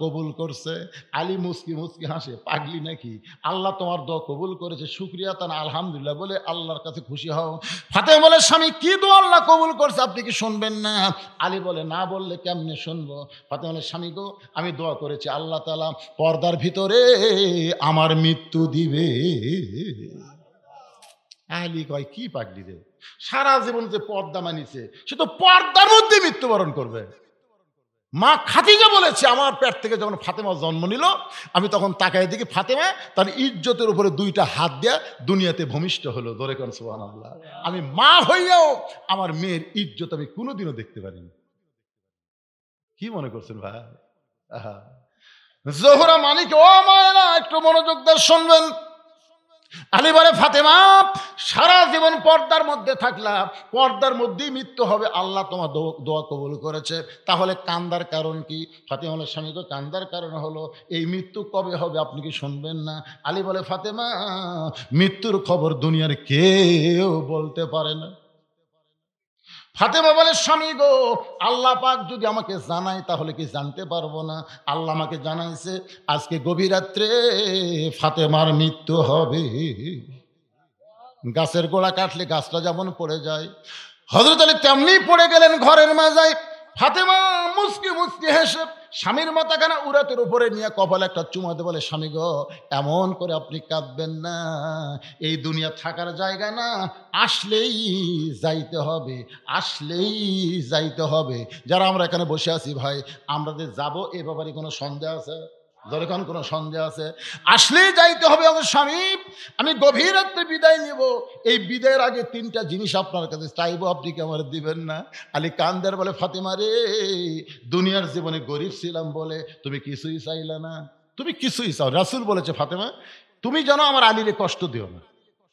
S1: কবুল করছে। আলী মুস্কি মুস্কি হাসে, পাগলি নাকি? আল্লাহ তোমার দোয়া কবুল করেছে, শুকরিয়া তান আলহামদুলিল্লাহ বলে আল্লাহর কাছে খুশি হও। ফাতেমা বলে, স্বামী কি দোয়া আল্লাহ কবুল করছে, আপনি কি শুনবেন না? আলী বলে, না বললে কেমনে শুনবো? ফাতেমা বলে, স্বামী গো, আমি দোয়া করেছি আল্লাহ তাআলা পর্দার ভিতরে আমার মৃত্যু দিবে। আলী কয়, কি পাগলি রে, সারা জীবন যে পর্দা মানিছে, সে তো পর্দার মধ্যে মৃত্যুবরণ করবে। মা খাদিজা বলেছে, আমার পেট থেকে যখন ফাতেমা জন্ম নিল, আমি তখন তাকায় দেখি ফাতেমা তার ইজ্জতের উপরে 2টা হাত দেয়া দুনিয়াতে ভূমিষ্ঠ হলো। ধরে কোন সুবহানাল্লাহ। আমি মা হইয়াও আমার মেয়ের ইজ্জত আমি কোনোদিনও দেখতে পারিনি। কি মনে করছেন ভাই? আহা, জোহরা মানিক, ও মায়েরা একটু মনোযোগ দিয়ে শুনবেন। আলী বলে, ফাতেমা সারা জীবন পর্দার মধ্যে থাকলাম, পর্দার মধ্যেই মৃত্যু হবে, আল্লাহ তোমার দোয়া কবুল করেছে, তাহলে কান্দার কারণ কি? ফাতেমা বলে, স্বামী গো, কান্দার কারণ হলো এই মৃত্যু কবে হবে আপনি কি শুনবেন না? আলী বলে, ফাতেমা মৃত্যুর খবর দুনিয়ার কেউ বলতে পারে না। ফাতেমা বলে, স্বামী গো, আল্লাহ পাক যদি আমাকে জানায় তাহলে কি জানতে পারবো না? আল্লাহ আমাকে জানাইছে আজকে গভীর রাত্রে ফাতেমার মৃত্যু হবে। গাছের গোড়া কাটলে গাছটা যেমন পড়ে যায়, হযরত আলী তেমনি পড়ে গেলেন ঘরের মাজায়। ফাতেমা মুচকি মুচকি হেসে স্বামীর মাথাখানা উরাতের উপরে নিয়ে কপালে একটা চুমা দিয়ে বলে, স্বামী গো, এমন করে আপনি কাঁদবেন না, এই দুনিয়া থাকার জায়গা না, আসলেই যাইতে হবে, আসলেই যাইতে হবে। যারা আমরা এখানে বসে আছি ভাই, আমরা যে যাবো এ ব্যাপারে কোনো সন্দেহ আছে? যখন কোনো সন্দেহ আছে? আসলেই যাইতে হবে আমার স্বামী। আমি গভীর রাত্রে বিদায় নিব, এই বিদায়ের আগে তিনটা জিনিস আপনার কাছে চাইবো, আপনি কি আমার দিবেন না? আলী কান্দার বলে, ফাতেমা রে, দুনিয়ার জীবনে গরিব ছিলাম বলে তুমি কিছুই চাইলে না, তুমি কিছুই চাও। রাসূল বলেছে, ফাতেমা তুমি যেন আমার আলীরে কষ্ট দিও না।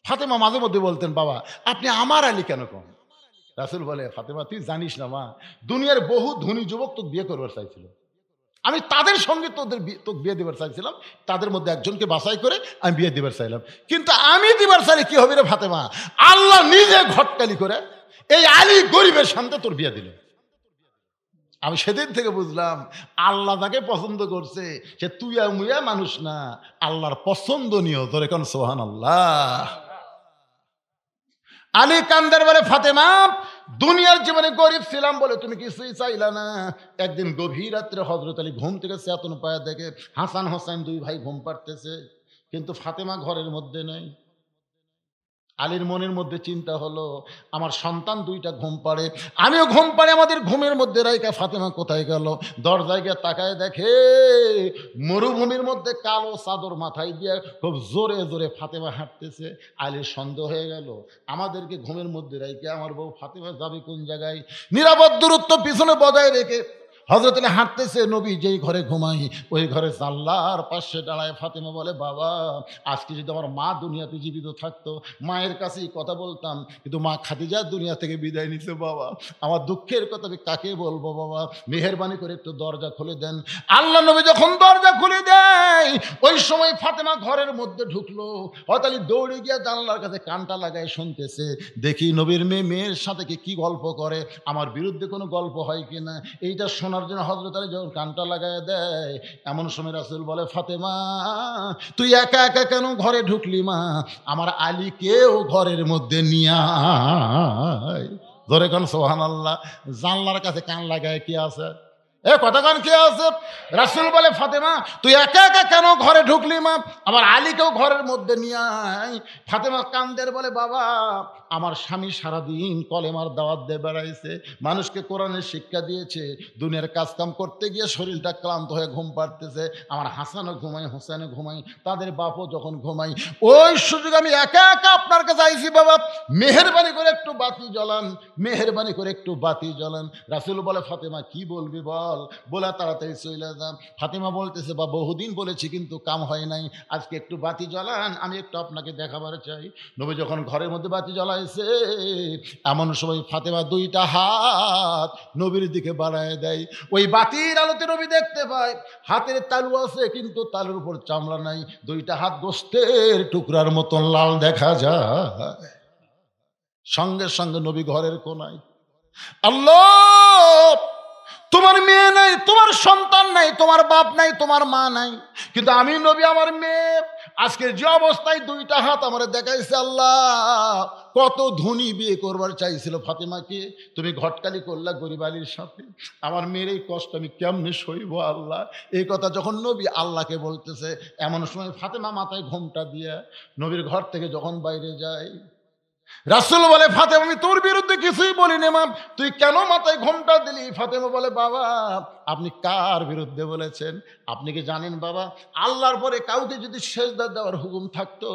S1: ফাতেমা মাঝে মধ্যে বলতেন, বাবা আপনি আমার আলী কেন কম? রাসূল বলে, ফাতেমা তুই জানিস না মা, দুনিয়ার বহু ধনী যুবক তোকে বিয়ে করবার চাইছিল, আমি তাদের সঙ্গে তোকে বিয়ে দিবার চাইছিলাম, তাদের মধ্যে একজনকে বাছাই করে আমি বিয়ে দিবার চাইলাম, কিন্তু আমি দিবার চাইলে কি হবে রে ফাতেমা? আল্লাহ নিজে ঘটকালি করে এই আলী গরিবের সামনে তোর বিয়ে দিল। আমি সেদিন থেকে বুঝলাম আল্লাহ তাকে পছন্দ করছে, সে তুইয়া মুইয়া মানুষ না, আল্লাহর পছন্দনীয়। তোর এখন সুবহানাল্লাহ। আলী কান্দার বলে, ফাতেমা দুনিয়ার জীবনে গরিব ছিলাম বলে তুমি কিছুই চাইলা না। একদিন গভীর রাত্রে হযরত আলী ঘুম থেকে চেতন পায়া দেখে হাসান হোসেন দুই ভাই ঘুম পাড়তেছে, কিন্তু ফাতেমা ঘরের মধ্যে নেই। আলীর মনের মধ্যে চিন্তা হলো, আমার সন্তান দুইটা ঘুম পাড়ে, আমিও ঘুম পাড়ে, আমাদের ঘুমের মধ্যে রাইকা ফাতেমা কোথায় গেল? দরজায় গিয়ে তাকায় দেখে মরুভূমির মধ্যে কালো চাদর মাথায় দিয়ে খুব জোরে জোরে ফাতেমা হাঁটতেছে। আলীর সন্দেহ হয়ে গেল, আমাদেরকে ঘুমের মধ্যে রাইকা আমার বউ ফাতেমা যাবে কোন জায়গায়? নিরাপদ দূরত্ব পিছনে বজায় রেখে হযরত আলী হাঁটতেছে, নবী যেই ঘরে ঘুমাই ওই ঘরে জানলার পাশে দাঁড়ায় ফাতেমা বলে, বাবা আজকে যদি আমার মা দুনিয়াতে জীবিত থাকতো, মায়ের কাছেই কথা বলতাম, কিন্তু মা খাদিজা দুনিয়া থেকে বিদায় নিছে। বাবা আমার দুঃখের কথা আমি কাকে বলবো? বাবা মেহেরবানি করে একটু দরজা খুলে দেন। আল্লাহ নবী যখন দরজা খুলে দেয়, ওই সময় ফাতেমা ঘরের মধ্যে ঢুকলো। হযরত আলী দৌড়ে গিয়ে জানলার কাছে কানটা লাগায় শুনতেছে, দেখি নবীর মেয়ের সাথে কি গল্প করে, আমার বিরুদ্ধে কোনো গল্প হয় কিনা। এইটা শোনার জন্য হযরত আলী যখন কানটা লাগায় দেয়, এমন সময় রাসূল বলে, ফাতেমা তুই একা একা কেন ঘরে ঢুকলি মা? আমার আলীকেও ঘরের মধ্যে নিয়ে আয়। ধরে কোন সুবহানাল্লাহ। জানলার কাছে কান লাগায় কি আছে? এ কতক্ষণ কে আছে? রাসূল বলে, ফাতেমা তুই একা একা কেন ঘরে ঢুকলি মা? আমার আলীকেও ঘরের মধ্যে নিয়ে আয়। ফাতেমা কান্দের বলে, বাবা আমার স্বামী সারাদিন কলেমার দাওয়াত দিয়ে বেড়াইছে, মানুষকে কোরআনের শিক্ষা দিয়েছে, দুনিয়ার কাজকাম করতে গিয়ে শরীরটা ক্লান্ত হয়ে ঘুম পাড়তেছে। আমার হাসানও ঘুমাই, হোসেনও ঘুমাই, তাদের বাপও যখন ঘুমাই, ওই সুযোগ আমি একা একা আপনার কাছে আইছি। বাবা মেহেরবানি করে একটু বাতি জ্বলান, মেহেরবানি করে একটু বাতি জ্বলান। রাসূল বলে, ফাতেমা কি বলবি বল, বলে তাড়াতাড়ি চলে যান। ফাতেমা বলতেছে, বা বহুদিন বলেছি কিন্তু কাম হয় নাই, আজকে একটু বাতি জ্বলান, আমি একটু আপনাকে দেখাবার চাই। নবী যখন ঘরের মধ্যে বাতি জ্বলাইছে, এমন সময় ফাতেমা দুইটা হাত নবীর দিকে বাড়ায় দেয়। ওই বাতির আলোতে নবী দেখতে পায় হাতের তালু আছে, কিন্তু তালুর উপর চামড়া নাই, দুইটা হাত গোস্তের টুকরার মতন লাল দেখা যায়। সঙ্গে সঙ্গে নবী ঘরের কোনায়, আল্লাহ তোমার মেয়ে নাই, তোমার সন্তান নাই, তোমার বাপ নাই, তোমার মা নাই, কিন্তু আমি নবী আমার মেয়ে আজকের যে অবস্থায় দুইটা হাত আমার দেখাইছে, আল্লাহ কত ধনী বিয়ে করবার চাইছিল ফাতেমাকে, তুমি ঘটকালি করলা গরিব আলীর সাথে, আমার মেয়ের এই কষ্ট আমি কেমনে সইব আল্লাহ। এই কথা যখন নবী আল্লাহকে বলতেছে, এমন সময় ফাতেমা মাথায় ঘোমটা দিয়ে নবীর ঘর থেকে যখন বাইরে যায়, রাসূল বলে, ফাতেমা আমি তোর বিরুদ্ধে কিছুই বলিনি মা, তুই কেন মাথায় ঘোমটা দিলি? ফাতেমা বলে, বাবা আপনি কার বিরুদ্ধে বলেছেন? আপনি কি জানেন বাবা, আল্লাহর পরে কাউকে যদি সেজদা দেওয়ার হুকুম থাকতো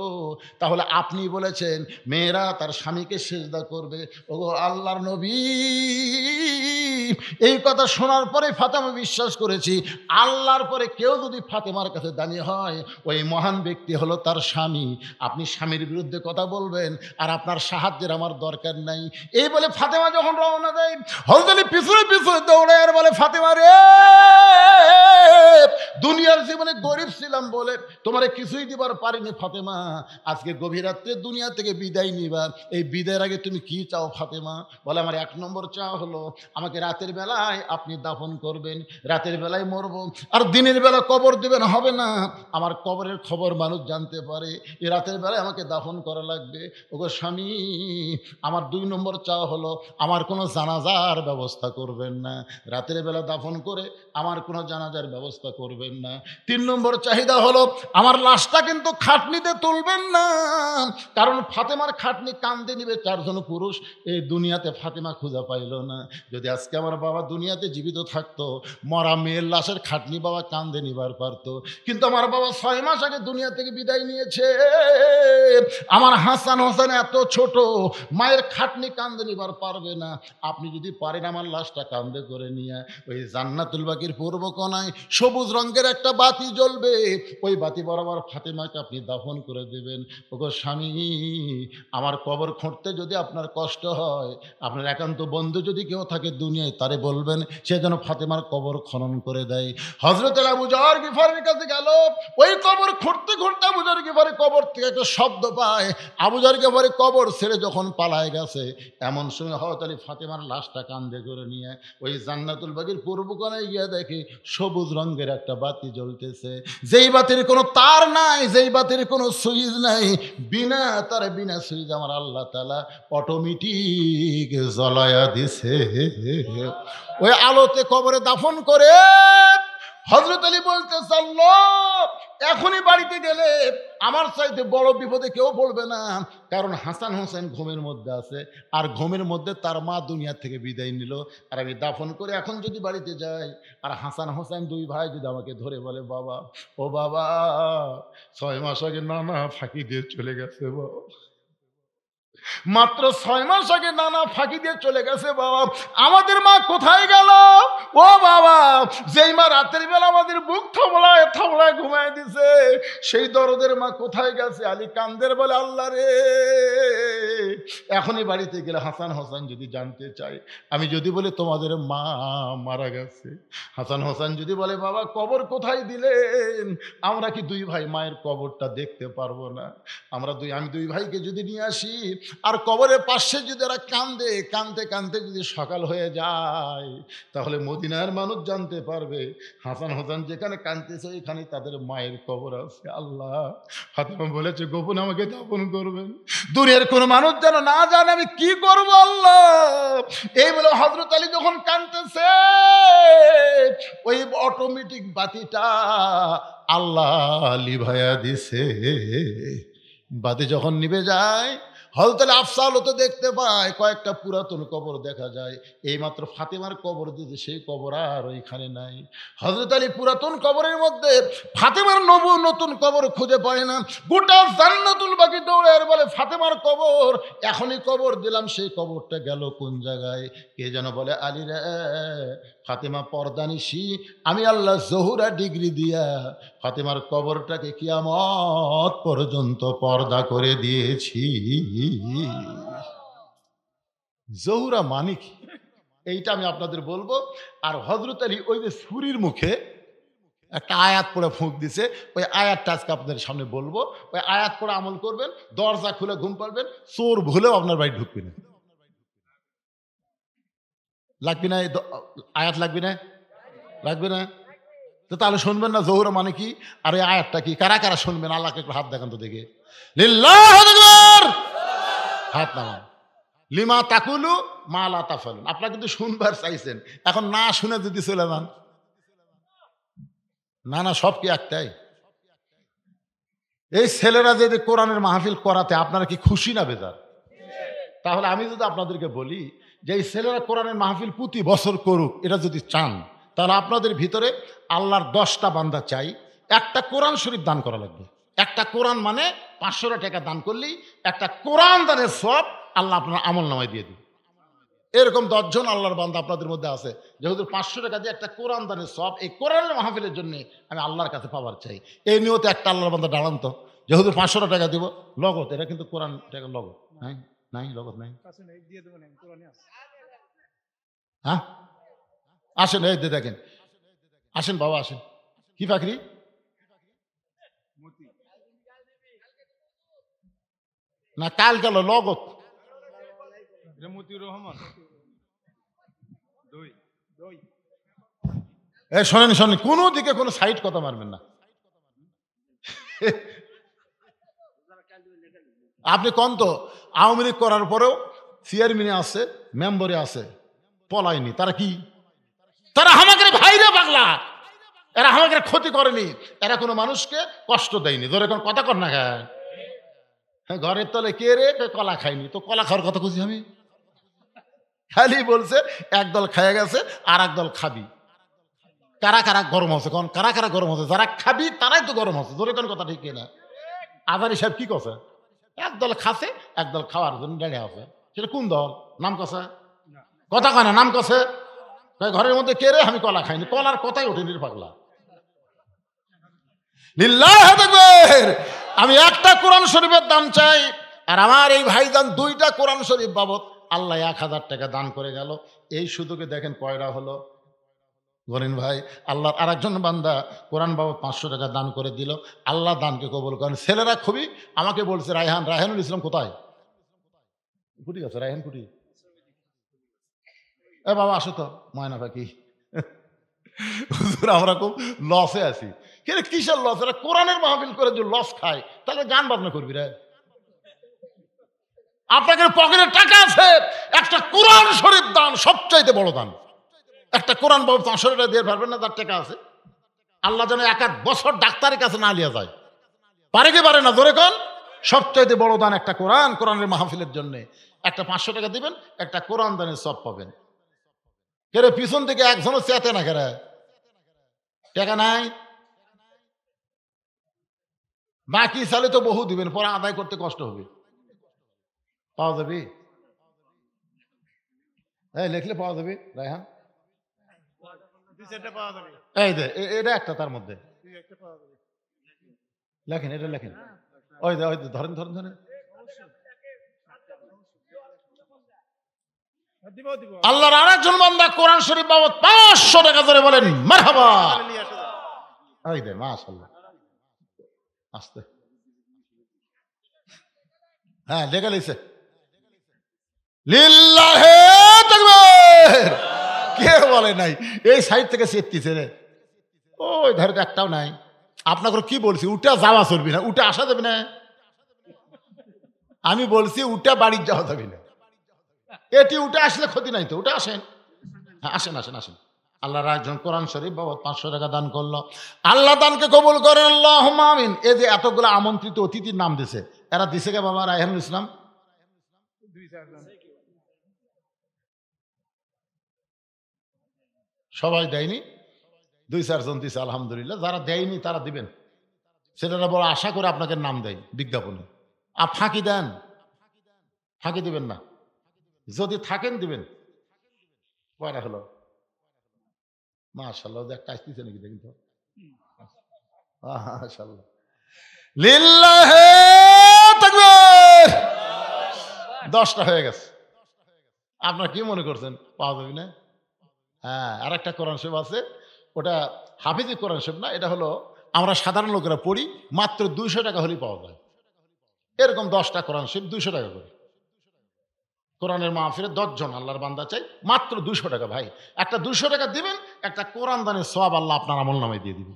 S1: তাহলে আপনি বলেছেন মেয়েরা তার স্বামীকে সেজদা করবে। ও আল্লাহর নবী এই কথা শোনার পরে ফাতেমা বিশ্বাস করেছি আল্লাহর পরে কেউ যদি ফাতেমার কাছে দাঁড়িয়ে হয় ওই মহান ব্যক্তি হলো তার স্বামী। আপনি স্বামীর বিরুদ্ধে কথা বলবেন আর আপনার সাহায্যের আমার দরকার নাই। এই বলে ফাতেমা যখন রওনা দেয়, হযরত আলী পিছনে পিছনে দৌড়ায় আর বলে, ফাতেমা রে, দুনিয়ার জীবনে গরিব ছিলাম বলে তোমারে কিছুই দিবার পারিনি ফাতেমা, আজকে গভীর রাত্রে দুনিয়া থেকে বিদায় নিবা, এই বিদায়ের আগে তুমি কি চাও ফাতেমা? বলে, আমার 1 নম্বর চাওয়া হলো আমাকে রাতের বেলায় আপনি দাফন করবেন, রাতের বেলায় মরবো, আর দিনের বেলা কবর দিবেন হবে না, আমার কবরের খবর মানুষ জানতে পারে, এই রাতের বেলায় আমাকে দাফন করা লাগবে। ওগো স্বামী, আমার 2 নম্বর চাওয়া হলো আমার কোনো জানাজার ব্যবস্থা করবেন না, রাতের বেলা দাফন করে আমার কোনো জানাজার ব্যবস্থা করবেন না। 3 নম্বর চাহিদা হলো আমার লাশটা কিন্তু খাটনিতে তুলবেন না, কারণ ফাতেমার খাটনি কান্দে নিবে 4 জন পুরুষ, এই দুনিয়াতে ফাতেমা খুঁজে পাইল না। যদি আজকে আমার বাবা দুনিয়াতে জীবিত থাকতো, মরা মেয়ের লাশের খাটনি বাবা কান্দে নিবার পারতো, কিন্তু আমার বাবা 6 মাস আগে দুনিয়া থেকে বিদায় নিয়েছে। আমার হাসান হোসেন এত ছোট, মায়ের খাটনি কান্দে নিবার পারবে না। আপনি যদি পারেন আমার লাশটা কান্দে করে নিয়ে ওই জান্নাতুল বাকির পূর্ব কোণায় সবুজ রঙের একটা বাতি জ্বলবে, ওই বাতি বরাবর ফাতেমাকে আপনি দাফন করে দেবেন। ওগো স্বামী, আমার কবর খুঁড়তে যদি আপনার কষ্ট হয়, আপনার একান্ত বন্ধু যদি কেউ থাকে দুনিয়ায়, তারে বলবেন সে যেন ফাতেমার কবর খনন করে দেয়। হযরত আবু যর গিফারের কাছে গেল, ওই কবর খুঁড়তে খুঁড়তে আবু যর গিফারের কবর থেকে একটা শব্দ পায়, আবু যর গিফারের কবর ছেড়ে যখন পালায় গেছে, এমন সময় হযরত আলী ফাতেমার লাশটা কাঁধে করে নিয়ে ওই জান্নাতুল বাকির পূর্ব কোণায় গিয়ে দেখে সবুজ রঙের একটা বাতি জ্বলতেছে, যেই বাতির কোনো তার নাই, যেই বাতির কোনো সুইচ নাই, বিনা তার বিনা সুইচ আমার আল্লাহ তাআলা অটোমেটিক জ্বলায়া দিছে। ওই আলোতে কবরে দাফন করে হযরত আলী বলতেছে, আল্লাহ, এখনই বাড়িতে গেলে আমার চাইতে বড় বিপদে কেউ পড়বে না, কারণ হাসান হোসেন ঘুমের মধ্যে আছে, আর ঘুমের মধ্যে তার মা দুনিয়া থেকে বিদায় নিল, আর আমি দাফন করে এখন যদি বাড়িতে যাই আর হাসান হোসেন 2 ভাই যদি আমাকে ধরে বলে, বাবা, ও বাবা, 6 মাস আগে নানা ফাঁকি দিয়ে চলে গেছে বাবা, মাত্র 6 মাস আগে নানা ফাঁকি দিয়ে চলে গেছে বাবা, আমাদের মা কোথায় গেল? ও বাবা, যেই মা রাতের বেলা আমাদের বুক থামলায় থামলায় ঘুমায় দিছে, সেই দরদের মা কোথায় গেছে? আলী কান্দের বলে, আল্লাহ রে, এখনই বাড়িতে গেলে হাসান হোসেন যদি জানতে চায়, আমি যদি বলি তোমাদের মা মারা গেছে, হাসান হোসেন যদি বলে, বাবা কবর কোথায় দিলেন, আমরা কি 2 ভাই মায়ের কবরটা দেখতে পারবো না? আমি 2 ভাইকে যদি নিয়ে আসি আর কবরের পাশে যদি এরা কান্দে কানতে কানতে যদি সকাল হয়ে যায়, তাহলে মদিনার মানুষ জানতে পারবে হাসান হোসেন যেখানে কাঁদতেছে এখানে তাদের মায়ের কবর আছে। আল্লাহ, ফাতেমা বলেছে গোপন আমাকে দাফন করবেন, দুনিয়ার কোনো মানুষ যেন না জানে, আমি কি করবো আল্লাহ? এই বলে হযরত আলী যখন কাঁদতেছে, ওই অটোমেটিক বাতিটা আল্লাহ লিভায়া দিছে। বাতি যখন নিভে যায়, হযরত আলী আফসালতে দেখতে পায় কয়েকটা পুরাতন কবর দেখা যায়, এইমাত্র ফাতেমার কবর দিতে সেই কবর আর ওইখানে নাই। হযরত আলী পুরাতন কবরের মধ্যে ফাতেমার নতুন কবর খুঁজে পায় না, গোটা জান্নাতুল বাকি দৌড়ে আর বলে, ফাতেমার কবর এখনই কবর দিলাম, সেই কবরটা গেল কোন জায়গায়? কে যেন বলে, আলী রে, ফাতেমা পর্দানিশি, আমি আল্লাহ জহুরা ডিগ্রি দিয়া ফাতেমার কবরটাকে কিয়ামত পর্যন্ত পর্দা করে দিয়েছি। জহুরা মানে কি এইটা আমি আপনাদের বলবো। আর হযরত আলী ওই যে ছুরির মুখে একটা আয়াত পড়ে ফুঁক দিছে, ওই আয়াতটা আজকে আপনাদের সামনে বলবো, ওই আয়াত পড়ে আমল করবেন, দরজা খুলে ঘুম পারবেন, চোর ভুলেও আপনার বাড়ি ঢুকবে না। লাগবে না আয়াত? লাগবে না? লাগবে না? তো তাহলে শুনবেন না জহুরা মানে কি আর এই আয়াতটা কি? কারা কারা শুনবেন আল্লাহকে একটু হাত দেখান তো দেখে। লিল্লাহু আকবার, হাত নামান। লিমা তাকুলু মা লা তাফালুন, আপনারা কিন্তু শুনবার চাইছেন, এখন না শুনে যদি চলে যান, না না সব কি একটাই? এই ছেলেরা যদি কোরআনের মাহফিল করাতে আপনারা কি খুশি না বেজার? তাহলে আমি যদি আপনাদেরকে বলি যে এই ছেলেরা কোরআনের মাহফিল প্রতি বছর করুক, এটা যদি চান, তাহলে আপনাদের ভিতরে আল্লাহর 10টা বান্দা চাই, একটা কোরআন শরীফ দান করা লাগবে। একটা কোরআন মানে 500 টাকা দান করলেই একটা কোরআন দানের সব আল্লাহ আপনার আমল নামায় দিয়ে দিবে। এরকম 10 জন আল্লাহর বান্দা আপনাদের মধ্যে আছে যে হুজুর 500 টাকা দিয়ে একটা কোরআন দানের সব এই কোরআনের মাহফিলের জন্য আমি আল্লাহর কাছে পাওয়ার চাই। এই নিয়তে একটা আল্লাহর বান্দা দাঁড়ান তো যে হুজুর 500 টাকা দিব লগত, এটা কিন্তু কোরআন টাকা লগত নাই, নাই লগত নাই। হ্যাঁ আসেন, এই দেখেন, আসেন বাবা আসেন। কি ফাকরি? না কাল গেল লগত। শোনেন শোনেন, কোনো দিকে কোনো সাইড কথা মারবেন না। আপনি কোন তো আওয়ামী লীগ করার পরেও চেয়ারম্যানে আছে, মেম্বারে আছে, পলায়নি। তারা কি? তারা আমাদের ভাইরে পাগলা, এরা আমাদের ক্ষতি করেনি, এরা কোনো মানুষকে কষ্ট দেয়নি। ধরে কোন কথা কর না খায় ঘরের তলে কে রে কলা খায়নি, তো কলা খাওয়ার কথা খুঁজি আমি? খালি বলছে একদল খাইয়া গেছে আর একদল খাবি। কারা কারা গরম হচ্ছে? কোন কারা কারা গরম হচ্ছে? যারা খাবি তারাই তো গরম হচ্ছে। ধরে কোন কথা ঠিক না? আজারি সাহেব কি কথা? একদল খাচ্ছে, একদল খাওয়ার জন্য দাঁড়িয়ে আছে। সেটা কোন দল? নাম কষা কথা কয় না, নাম কষে ঘরের মধ্যে কে রে আমি কলা খাইনি, কলার কথাই ওঠেনি পাগলা। লিল্লাহ তাকবীর। আমি একটা কোরআন শরীফের দাম চাই, আর আমার এই ভাইজান 2টা কোরআন শরীফ বাবদ আল্লাহ 1000 টাকা দান করে গেল। এই সুযোগে দেখেন কয়টা হলো গরিন ভাই। আল্লাহর আর একজন বান্দা কোরআন বাবদ 500 টাকা দান করে দিল। আল্লাহ দানকে কবুল করেন। ছেলেরা খুবই আমাকে বলছে রায়হানুল ইসলাম কোথায়? কুটি আছে রায়হান কুটি? এ বাবা আসো তো ময়না পাখি। আমরা খুব লসে আছি। কিন্তু কিসের লস? এরা কোরআনের মাহফিল করে যদি লস খায় তাহলে গান বাজনা করবি রে? আপনাদের পকেটে টাকা আছে, একটা কোরআন শরীফ দান সবচাইতে বড় দান। একটা কোরআন বাবদ 500 টাকা দিয়ে পারবেন না? তার টাকা আছে। আল্লাহ যেন 1 বছর ডাক্তারের কাছে না লিয়া যায়, পারে কি পারে না? ধরে কোন সবচাইতে বড় দান একটা কোরআন, কোরআনের মাহফিলের জন্য একটা 500 টাকা দিবেন, একটা কোরআন দানের সব পাবেন। কেরে পিছন থেকে একজনও চেতে না, কেরে টাকা নাই, বাকি সালে তো বহু দিবেন, পরে আদায় করতে কষ্ট হবে। পাওয়া যাবে? এই লিখলে পাওয়া যাবে রায়হান? এই দে এটা একটা, তার মধ্যে লেখেন, এটা লেখেন। ওই দে ধরেন ধরেন ধরেন। আল্লাহর আরেকজন বান্দা কোরআন শরীফ বাবদ 500 টাকা ধরে বলেন মারহাবা। ওই দে মাশাআল্লাহ। আস্তে হ্যাঁ লেখা লিখছে লিল্লাহে তাকবীর। কে বলে নাই? এই সাইড থেকে চেপতিছে রে, ওই ধারে তো একটাও নাই। আপনাকে কি বলছি? উঠা যাওয়া চলবি না, উঠে আসা যাবে না। আমি বলছি উঠা বাড়ির যাওয়া যাবে না। এটি উঠে আসলে ক্ষতি নাই তো, উঠে আসেন। হ্যাঁ আসেন আসেন আসেন। আল্লাহর একজন কোরআন শরীফ বাবদ 500 টাকা দান করলো। আল্লাহ দানকে কবুল করেন, আল্লাহুম্মা আমিন। এই যে এতগুলো আমন্ত্রিত অতিথির নাম দিছে, এরা দিছে কে বাবা? রায়হানুল ইসলাম সবাই দেয়নি, 2-4 জন দিছে আলহামদুলিল্লাহ। যারা দেয়নি তারা দিবেন, সেটা বড় আশা করে আপনাকে নাম দেয় বিজ্ঞাপনে। আর ফাঁকি দেন, ফাঁকি দিবেন না। যদি থাকেন দিবেন। কয়টা হলো? মাশাআল্লাহ, একটা আসতেছে নাকি দেখুন তো। মাশাআল্লাহ, লিল্লাহে তাকবীর। 10টা হয়ে গেছে। আপনারা কি মনে করছেন পাওয়া যাবে না? হ্যাঁ, আর একটা কোরআন শরীফ আছে, ওটা হাফিজি কোরআন শরীফ না, এটা হলো আমরা সাধারণ লোকেরা পড়ি, মাত্র 200 টাকা হলেই পাওয়া যায়। এরকম 10টা কোরআন শরীফ 200 টাকা করে। কোরআনের মাহফিলে 10 জন আল্লাহর বান্দা চাই, মাত্র 200 টাকা। ভাই একটা 200 টাকা দিবেন, একটা কোরআন দানের সওয়াব আল্লাহ আপনার আমল নামায় দিয়ে দিবে।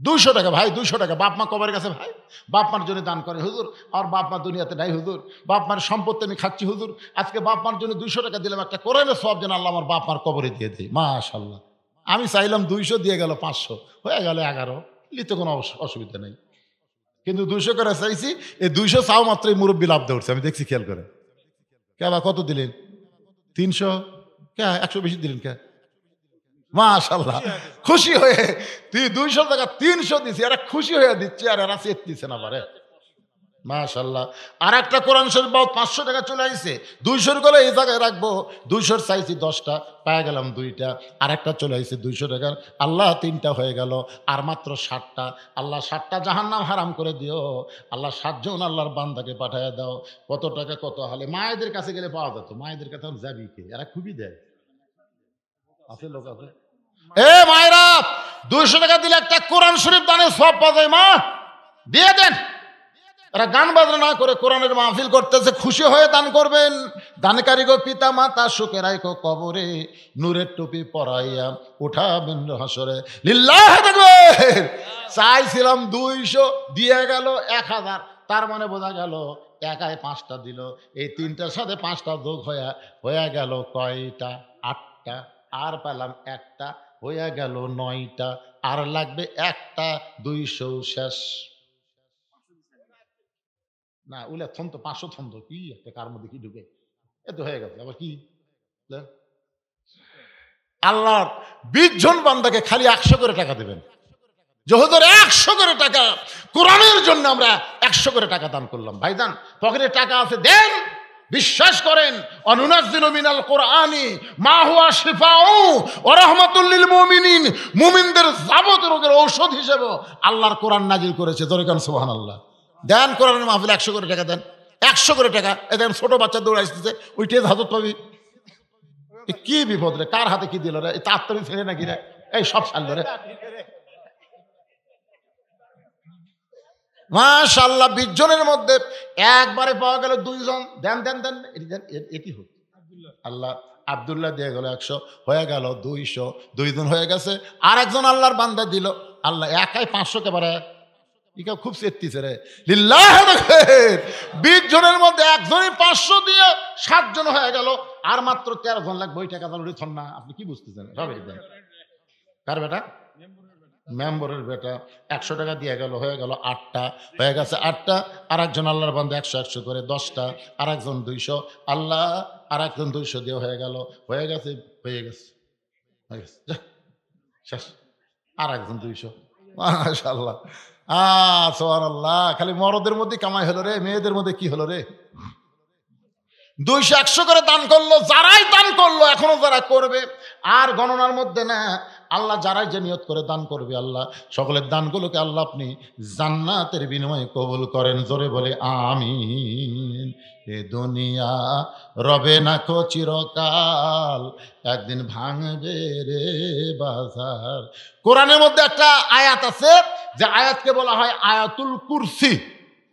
S1: 200 টাকা ভাই, 200 টাকা। বাপ মা কবরের কাছে ভাই, বাপ মার জন্য দান করে হুজুর, আর বাপ মা দুনিয়াতে নাই হুজুর, বাপ মার সম্পত্তি আমি খাচ্ছি হুজুর, আজকে বাপ মার জন্য 200 টাকা দিলাম, একটা কোরআনের সওয়াব যেন আল্লাহ আমার বাপ মার কবরে দিয়ে দেয়। মাশাআল্লাহ। আমি চাইলাম 200, দিয়ে গেল 500, হয়ে গেল 11, লিতে কোনো অসুবিধা নেই। কিন্তু 200 করে চাইছি, এই 200 চাও মাত্র এই মুরব্বী লাভ দৌড়ছে, আমি দেখছি খেয়াল করে। কে বা কত দিলেন? 300? কে 100 বেশি দিলেন কে? মাশাআল্লাহ, খুশি হয়ে তুই 200 টাকা 300 দিছি, এরা খুশি হয়ে দিচ্ছে, আর এরা চেত দিচ্ছে না পারে। মাশাআল্লাহ। আর একটা কোরআন শরীফ বাবদ 500 টাকা চলে আইছে। 200 করে এই জায়গায় রাখবো। 200 চাইছি 10টা, পেয়ে গেলাম 2টা। আর একটা চলে আইছে 200 টাকার। আল্লাহ 3টা হয়ে গেল, আর মাত্র 60টা। আল্লাহ 60টা জাহান্নাম হারাম করে দিও। আল্লাহ 7 জন আল্লাহর বান্দাকে পাঠায় দাও। কত টাকা কত হালে। মায়েদের কাছে গেলে পাওয়া যেত, মায়েদের কাছে যাবি কে, এরা খুবই দেয়। আছে লোক আছে। এ মায়েরা, 200 টাকা দিলে একটা কোরআন শরীফ দানের সব পাওয়া যায়। মা দিয়ে দেন। এরা গান বাজনা না করে কোরআনের মাহফিল করতেছে, খুশি হয়ে দান করবেন। দানকারী গো পিতা মাতা সুখে রাখো কবরে, নূরের টুপি পরাইয়া উঠাবেন হাসরে। লিল্লাহি তাকবীর। চাইছিলাম 200, দিয়ে গেল 1000। তার মানে বোঝা গেল একাই 5টা দিল। এই 3টার সাথে 5টা যোগ হয়ে গেল কয়টা? 8টা। আর পেলাম একটা, হয়ে গেল 9টা। আর লাগবে একটা, 200 শেষ। না ওইলা থন্ত 500 থন্ত কি একটা, কার মধ্যে কি ঢুকে এত হয়ে গেছে আবার কি। আল্লাহর 20 জন বান্দাকে খালি 100 করে টাকা দেবেন। যেহেতু 100 করে টাকা কোরআনের জন্য আমরা 100 করে টাকা দান করলাম। ভাইজান পকেটে টাকা আছে, দেন। বিশ্বাস করেন, অনুনাজ্জিলু মিনাল কোরআনি মা হুয়া শিফাউ ওয়া রাহমাতুল লিল মুমিনিন। মুমিনদের যাবতীয় রোগের ঔষধ হিসেবে আল্লাহর কোরআন নাজিল করেছে। জোরে কান সুবহানাল্লাহ। দেন কোরআনের মাহফিলে 100 করে টাকা দেন। 100 করে টাকা। এদের ছোট বাচ্চা দৌড়াইতেছে, ওইটাই হাজত পাবি। কি বিপদ রে, কার হাতে কি দিল রে? তার তরি ছেড়ে নাকি রে, এই সব সাল রে। মাশাআল্লাহ, 20 জনের মধ্যে একবারে পাওয়া গেল 2 জন। দেন দেন দেন, এটি হোক। আল্লাহ আব্দুল্লাহ দিয়ে গেল 100, হয়ে গেল 200। 2 জন হয়ে গেছে। আর একজন আল্লাহর বান্দা দিল। আল্লাহ একাই 500 কে পারে। ইকা খুব চেত্তিছে রে। লিল্লাহি তাকবীর। 20 জনের মধ্যে একজনই 500 দিয়ে 7 জন হয়ে গেল। আর মাত্র 13 জন লাগবে। ওই টাকা তাহলে থন না। আপনি কি বুঝতেছেন? সবাই দেন। কার বেটা? মেম্বরের বেটা। 100 টাকা দিয়ে গেল, হয়ে গেল 8টা। হয়ে গেছে 8টা। আর একজন আল্লাহর বান্দা 100 করে 10টা। আর একজন 200। আল্লাহ আর একজন 200 দিয়ে হয়ে গেল, হয়ে গেছে শেষ। আর একজন 200। মাশাআল্লাহ, সুবহানাল্লাহ। খালি মরদের মধ্যে কামাই হলো রে, মেয়েদের মধ্যে কি হলো রে? 200 100 করে দান করলো। যারাই দান করলো, এখনো যারা করবে, আর গণনার মধ্যে না। আল্লাহ যারাই যে নিয়ত করে দান করবে, আল্লাহ সকলের দানগুলোকে আল্লাহ আপনি জান্নাতের বিনিময়ে কবুল করেন। জোরে বলে আমিন। এ দুনিয়া রবে না কো চিরকাল, একদিন ভাঙবে রে বাজার। কোরআনের মধ্যে একটা আয়াত আছে, যে আয়াতকে বলা হয় আয়াতুল কুরসি।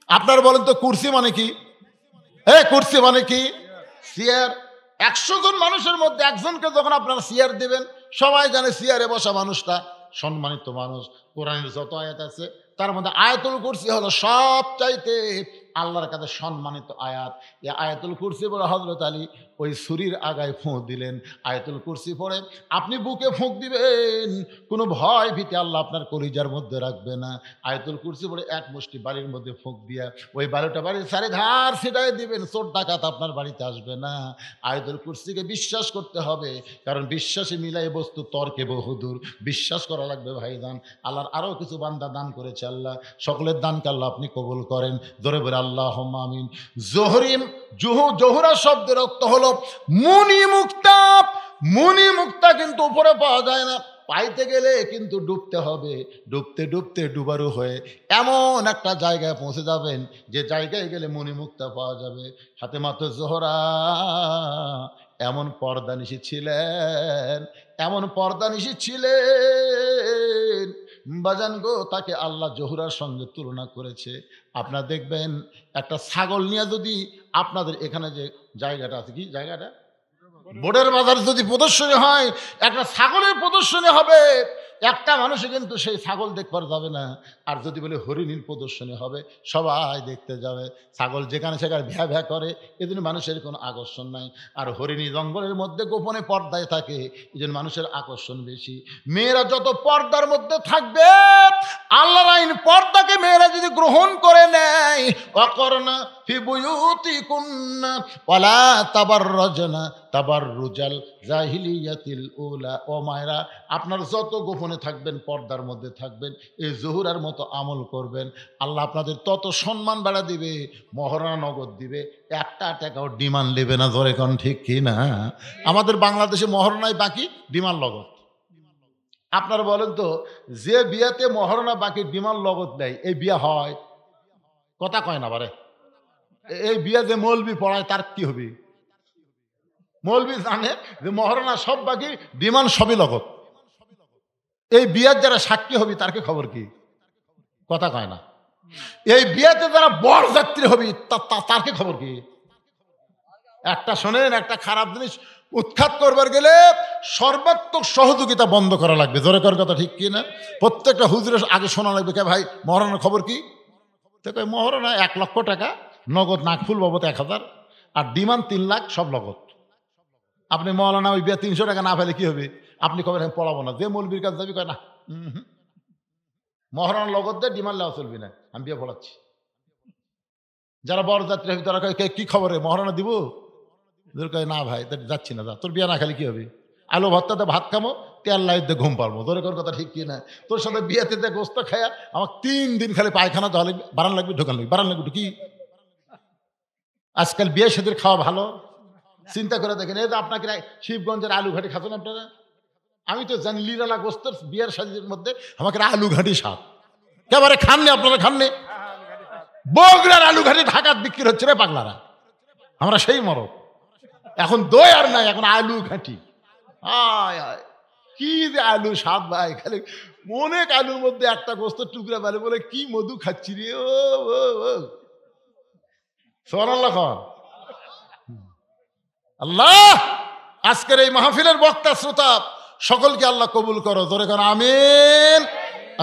S1: আপনারা বলেন তো কুরসি মানে কি? কুরসি মানে কি? চেয়ার। 100 জন মানুষের মধ্যে একজনকে যখন আপনারা চেয়ার দিবেন, সবাই জানে চেয়ারে বসা মানুষটা সম্মানিত মানুষ। কোরআনের যত আয়াত আছে তার মধ্যে আয়াতুল কুরসি হলো সবচাইতে আল্লাহর কাছে সম্মানিত আয়াত। এই আয়াতুল কুরসি পড়ে হযরত আলী ওই ছুরির আগায় ফুঁক দিলেন। আয়াতুল কুরসি পড়ে আপনি বুকে ফুঁক দিবেন, কোনো ভয় ভীতি আল্লাহ আপনার কলিজার মধ্যে রাখবে না। আয়াতুল কুরসি পড়ে এক মুষ্টি বাড়ির মধ্যে ফুঁক দিয়া ওই 12টা বাড়ির চারিধার ছিটাই দিবেন, চোর ডাকাত আপনার বাড়িতে আসবে না। আয়াতুল কুরসিকে বিশ্বাস করতে হবে, কারণ বিশ্বাসে মিলাই বস্তু তর্কে বহুদূর। বিশ্বাস করা লাগবে ভাইজান। আল্লাহর আরো কিছু বান্দা দান করেছে, আল্লাহ সকলের দানকে আল্লাহ আপনি কবুল করেন। ধরে বলে আল্লাহুম্মা আমিন। জোহরা শব্দের অর্থ হলো মুনি মুক্তা। মুনি মুক্তা কিন্তু উপরে পাওয়া যায় না, পাইতে গেলে কিন্তু ডুবতে হবে। ডুবতে ডুবতে ডুবারু হয়ে এমন একটা জায়গায় পৌঁছে যাবেন, যে জায়গায় গেলে মুনি মুক্তা পাওয়া যাবে। হাতে মাত্র জোহরা এমন পর্দানিশী ছিলেন, এমন পর্দানিশী ছিলেন বাজান গো, তাকে আল্লাহ জোহরার সঙ্গে তুলনা করেছে। আপনারা দেখবেন একটা ছাগল নিয়ে যদি আপনাদের এখানে যে জায়গাটা আছে, কি জায়গাটা, বোর্ডের বাজার যদি প্রদর্শনী হয়, একটা ছাগলের প্রদর্শনী হবে, একটা মানুষে কিন্তু সেই ছাগল দেখবার যাবে না। আর যদি বলে হরিণীর প্রদর্শনী হবে, সবাই দেখতে যাবে। ছাগল যেখানে সেখানে ভ্যা ভ্যা করে, এই জন্য মানুষের কোনো আকর্ষণ নাই। আর হরিণী জঙ্গলের মধ্যে গোপনে পর্দায় থাকে, এই জন্য মানুষের আকর্ষণ বেশি। মেয়েরা যত পর্দার মধ্যে থাকবে, আল্লাহর আইন পর্দাকে মেয়েরা যদি গ্রহণ করে নেয়। ওয়াকরনা ফি বুয়ুতিকুন্না ওয়ালা তাবাররাজনা তাবাররুজাল জাহিলিয়াতিল উলা। ও মায়েরা, আপনার যত গোপনে থাকবেন, পর্দার মধ্যে থাকবেন, এই জহুরার মতো আমল করবেন, আল্লাহ আপনাদের তত সম্মান বাড়া দিবে, মহারণা নগদ দিবে, একটা টাকাও ডিমান্ড নেবে না। ধরে কোন ঠিক কি না? আমাদের বাংলাদেশে মহারণায় বাকি, ডিমান্ড লগত। আপনারা বলেন তো, যে বিয়াতে মহারণা বাকি ডিমান্ড লগত নেয়, এই বিয়া হয়? কথা কয় না বারে। এই বিয়া যে মৌলবি পড়ায় তার কি হবে? মৌলবি জানে যে মহারণা সব বাকি, ডিমান্ড সবই লগত। এই বিয়ার যারা সাক্ষী হবি তার কি খবর কি? কথা কয় না। এই বিয়াতে যারা বর যাত্রী হবি তার কি খবর কি? একটা শোনেন, একটা খারাপ জিনিস উৎখাত করবার গেলে সর্বাত্মক সহযোগিতা বন্ধ করা লাগবে। জোরে করার কথা ঠিক কি না? প্রত্যেকটা হুজুরের আগে শোনা লাগবে, কে ভাই মহারণার খবর কি? মহারণা 1 লক্ষ টাকা নগদ, নাকফুল বাবদ 1000, আর ডিমান্ড 3 লাখ, সব নগদ। আপনি মৌলানা ওই বিয়া 300 টাকা না পেলে কি হবে? আপনি কবেন আমি পড়াবো না। যে মৌলবীর কাছে যাবি কয় না, মহারণার লগত দিয়ে ডিমান্ড লেওয়া চলবি না, আমি বিয়ে পড়াচ্ছি। যারা বরযাত্রী হবে তারা কয় কি খবরে, মহারণা দিব? কয় না ভাই যাচ্ছি না, যা, তোর বিয়া না খালি কি হবে? আলু ভর্তাতে ভাত খামো, তেল লাইট দিয়ে ঘুম পারবো। ধরে কর কথা ঠিক কি না? তোর সাথে বিয়েতে দিয়ে গোস্ত খায়া আমার 3 দিন খালি পায়খানা দেওয়া লাগবে, বাড়ান লাগবে, ঢোকান লাগবে, বাড়ান লাগবে কি? আজকাল বিয়ে সেদের খাওয়া ভালো? চিন্তা করে দেখেন, এই যে আপনাকে শিবগঞ্জের আলু ঘাটি খাচ্ছেন আপনারা, আমি তো জানি লিরালা গোস্তের বিয়ের সাজের মধ্যে আমাকে আলু ঘাটি স্বাদ। একেবারে খাননি আপনারা? খাননি? বগুড়ার আলু ঘাটি ঢাকাত বিক্রি হচ্ছে রে পাগলারা, আমরা সেই মরক। এখন দই আর নাই, এখন আলু ঘাটি। আয় আয়, কি যে আলু স্বাদ ভাই, খালি অনেক আলুর মধ্যে একটা গোস্তের টুকরা বেলে বলে কি মধু খাচ্ছি রে। ও সুবহানাল্লাহ খান। আল্লাহ আজকের এই মাহফিলের বক্তা শ্রোতা সকলকে আল্লাহ কবুল করো। জোরে করো আমিন।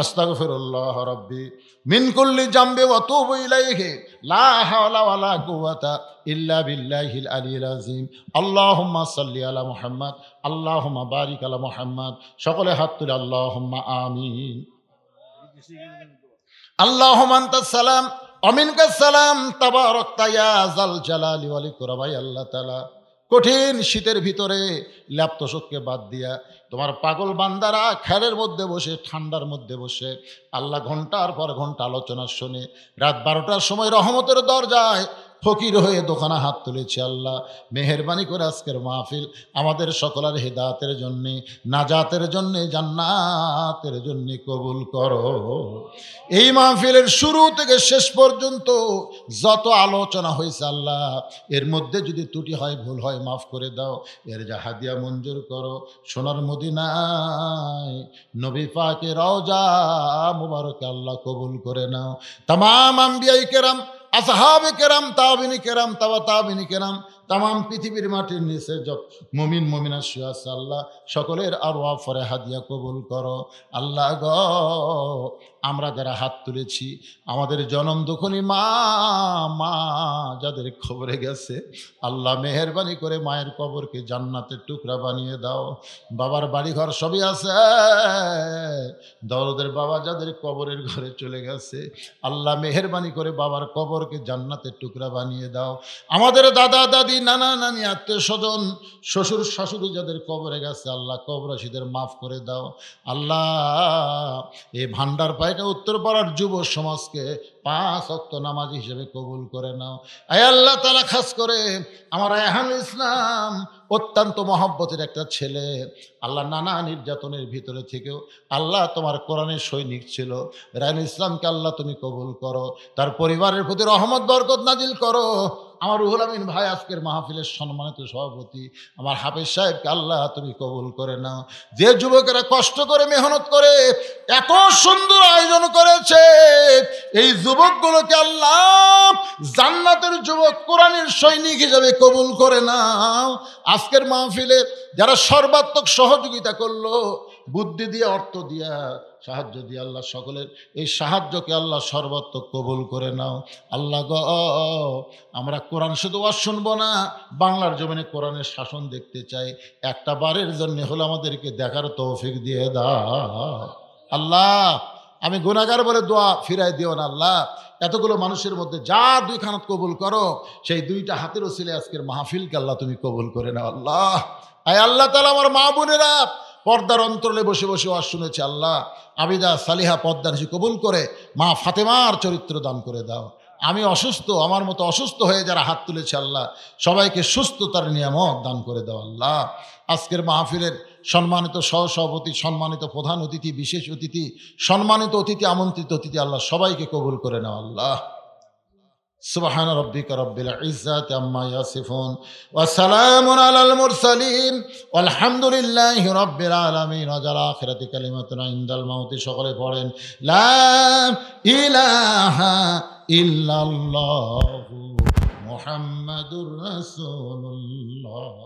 S1: আস্তাগফিরুল্লাহ রাব্বি মিন কুল্লি জামবি ওয়া তুবু ইলাইহি লা হাওলা ওয়ালা কুওয়াতা ইল্লা বিল্লাহিল আলিয়্যিল আযীম। আল্লাহুম্মা সাল্লি আলা মুহাম্মদ, আল্লাহুম্মা বারিক আলা মুহাম্মদ। সকলে হাত তুলে আল্লাহুম্মা আমিন। আল্লাহুম্মা আনতাস সালাম ওয়া মিনকাস সালাম, তাবারাকতা ইয়া যাল জালালি ওয়াল ইকরাম। আল্লাহ তাআলা, কঠিন শীতের ভিতরে ল্যাপ্তশোককে বাদ দিয়া তোমার পাগল বান্দারা খেরের মধ্যে বসে, ঠান্ডার মধ্যে বসে আল্লাহ ঘন্টার পর ঘন্টা আলোচনা শুনে রাত 12টার সময় রহমতের দরজায় ফকির হয়ে দোকানে হাত তুলেছে। আল্লাহ মেহেরবানি করে আজকের মাহফিল আমাদের সকলের হেদায়েতের জন্যে, নাজাতের জন্যে, জান্নাতের জন্যে কবুল করো। এই মাহফিলের শুরু থেকে শেষ পর্যন্ত যত আলোচনা হয়েছে আল্লাহ, এর মধ্যে যদি ত্রুটি হয়, ভুল হয়, মাফ করে দাও। এর যা হাদিয়া মঞ্জুর করো। সোনার মদিনায় নবী পাকের রওজা মুবারকে আল্লাহ কবুল করে নাও। তামাম আম্বিয়ায়ে কেরাম, আসহাবে কেরাম, তাবিনী কেরাম, তাবিনী কেরাম, তামাম পৃথিবীর মাটির নিচে যত মুমিন মুমিনাত শুয়ে আছে আল্লাহ, সকলের আরওয়াহ ফরে হাদিয়া কবুল করো। আল্লাহ গো, আমরা যারা হাত তুলেছি, আমাদের জনম দুঃখনী মা যাদের খবরে গেছে আল্লাহ মেহেরবানি করে মায়ের কবরকে জান্নাতের টুকরা বানিয়ে দাও। বাবার বাড়ি ঘর সবই আছে, দরদের বাবা যাদের কবরের ঘরে চলে গেছে আল্লাহ মেহেরবানি করে বাবার কবরকে জান্নাতের টুকরা বানিয়ে দাও। আমাদের দাদা দাদি, নানা নানি, আত্মীয় স্বজন, শ্বশুর শাশুড়ি যাদের কবরে গেছে আল্লাহ কবরবাসীদের মাফ করে দাও। আল্লাহ এই ভান্ডার পাইকা উত্তরপাড়ার যুব সমাজকে 5 ওয়াক্ত নামাজ হিসেবে কবুল করে নাও। আয় আল্লাহ তাআলা, খাস করে আমার রায়হানুল ইসলাম অত্যন্ত মহব্বতের একটা ছেলে আল্লাহ, নানা নির্যাতনের ভিতরে থেকেও আল্লাহ তোমার কোরআনের সৈনিক ছিল। রায়হানুল ইসলামকে আল্লাহ তুমি কবুল করো, তার পরিবারের প্রতি রহমত বরকত নাজিল করো। আমার রুহুল আমিন ভাই আজকের মাহফিলের সম্মানিত সভাপতি আমার হাফেজ সাহেবকে আল্লাহ তুমি কবুল করে নাও। যে যুবকেরা কষ্ট করে মেহনত করে এত সুন্দর আয়োজন করেছে, এই যুবকগুলোকে আল্লাহ জান্নাতের যুবক, কোরআনের সৈনিক হিসেবে কবুল করে নাও। আজকের মাহফিলে যারা সর্বাত্মক সহযোগিতা করলো, বুদ্ধি দিয়ে, অর্থ দিয়া, সাহায্য দিয়ে আল্লাহ, সকলের এই সাহায্যকে আল্লাহ সর্বাত্মক কবুল করে নাও। আল্লাহ গো, আমরা কোরআন শুধু ওয়াজ শুনবো না, বাংলার জমিনে কোরআনের শাসন দেখতে চাই। একটা বারের জন্য হলো আমাদেরকে দেখার তৌফিক দিয়ে দাও। আল্লাহ আমি গুনাহগার বলে দোয়া ফিরাই দিও না আল্লাহ। এতগুলো মানুষের মধ্যে যার দুই খানাত কবুল করো, সেই দুইটা হাতের ওসিলে আজকের মাহফিলকে আল্লাহ তুমি কবুল করে নাও আল্লাহ। আয় আল্লাহ তাআলা, আমার মা বোনেরা পর্দার অন্তরালে বসে বসে ওয়াজ শুনেছে আল্লাহ, আবিদা সালিহা পর্দার কবুল করে মা ফাতেমার চরিত্র দান করে দাও। আমি অসুস্থ, আমার মতো অসুস্থ হয়ে যারা হাত তুলেছে আল্লাহ, সবাইকে সুস্থতার নিয়ামত দান করে দাও আল্লাহ। আজকের মাহফিলের সম্মানিত সহসভাপতি, সম্মানিত প্রধান অতিথি, বিশেষ অতিথি, সম্মানিত অতিথি, আমন্ত্রিত অতিথি আল্লাহ সবাইকে কবুল করে নাও আল্লাহ। সুবহান রাব্বিকা রাব্বিল ইজ্জাতি আম্মা ইয়াসিফুন ওয়া সালামুন আলাল মুরসালিন ওয়ালহামদুলিল্লাহি রাব্বিল আলামিন। ওয়া যারা আখিরাতি কালিমাতুন ইনদাল মাউতি সকলে পড়েন লা ইলাহা ইল্লাল্লাহু মুহাম্মাদুর রাসূলুল্লাহ।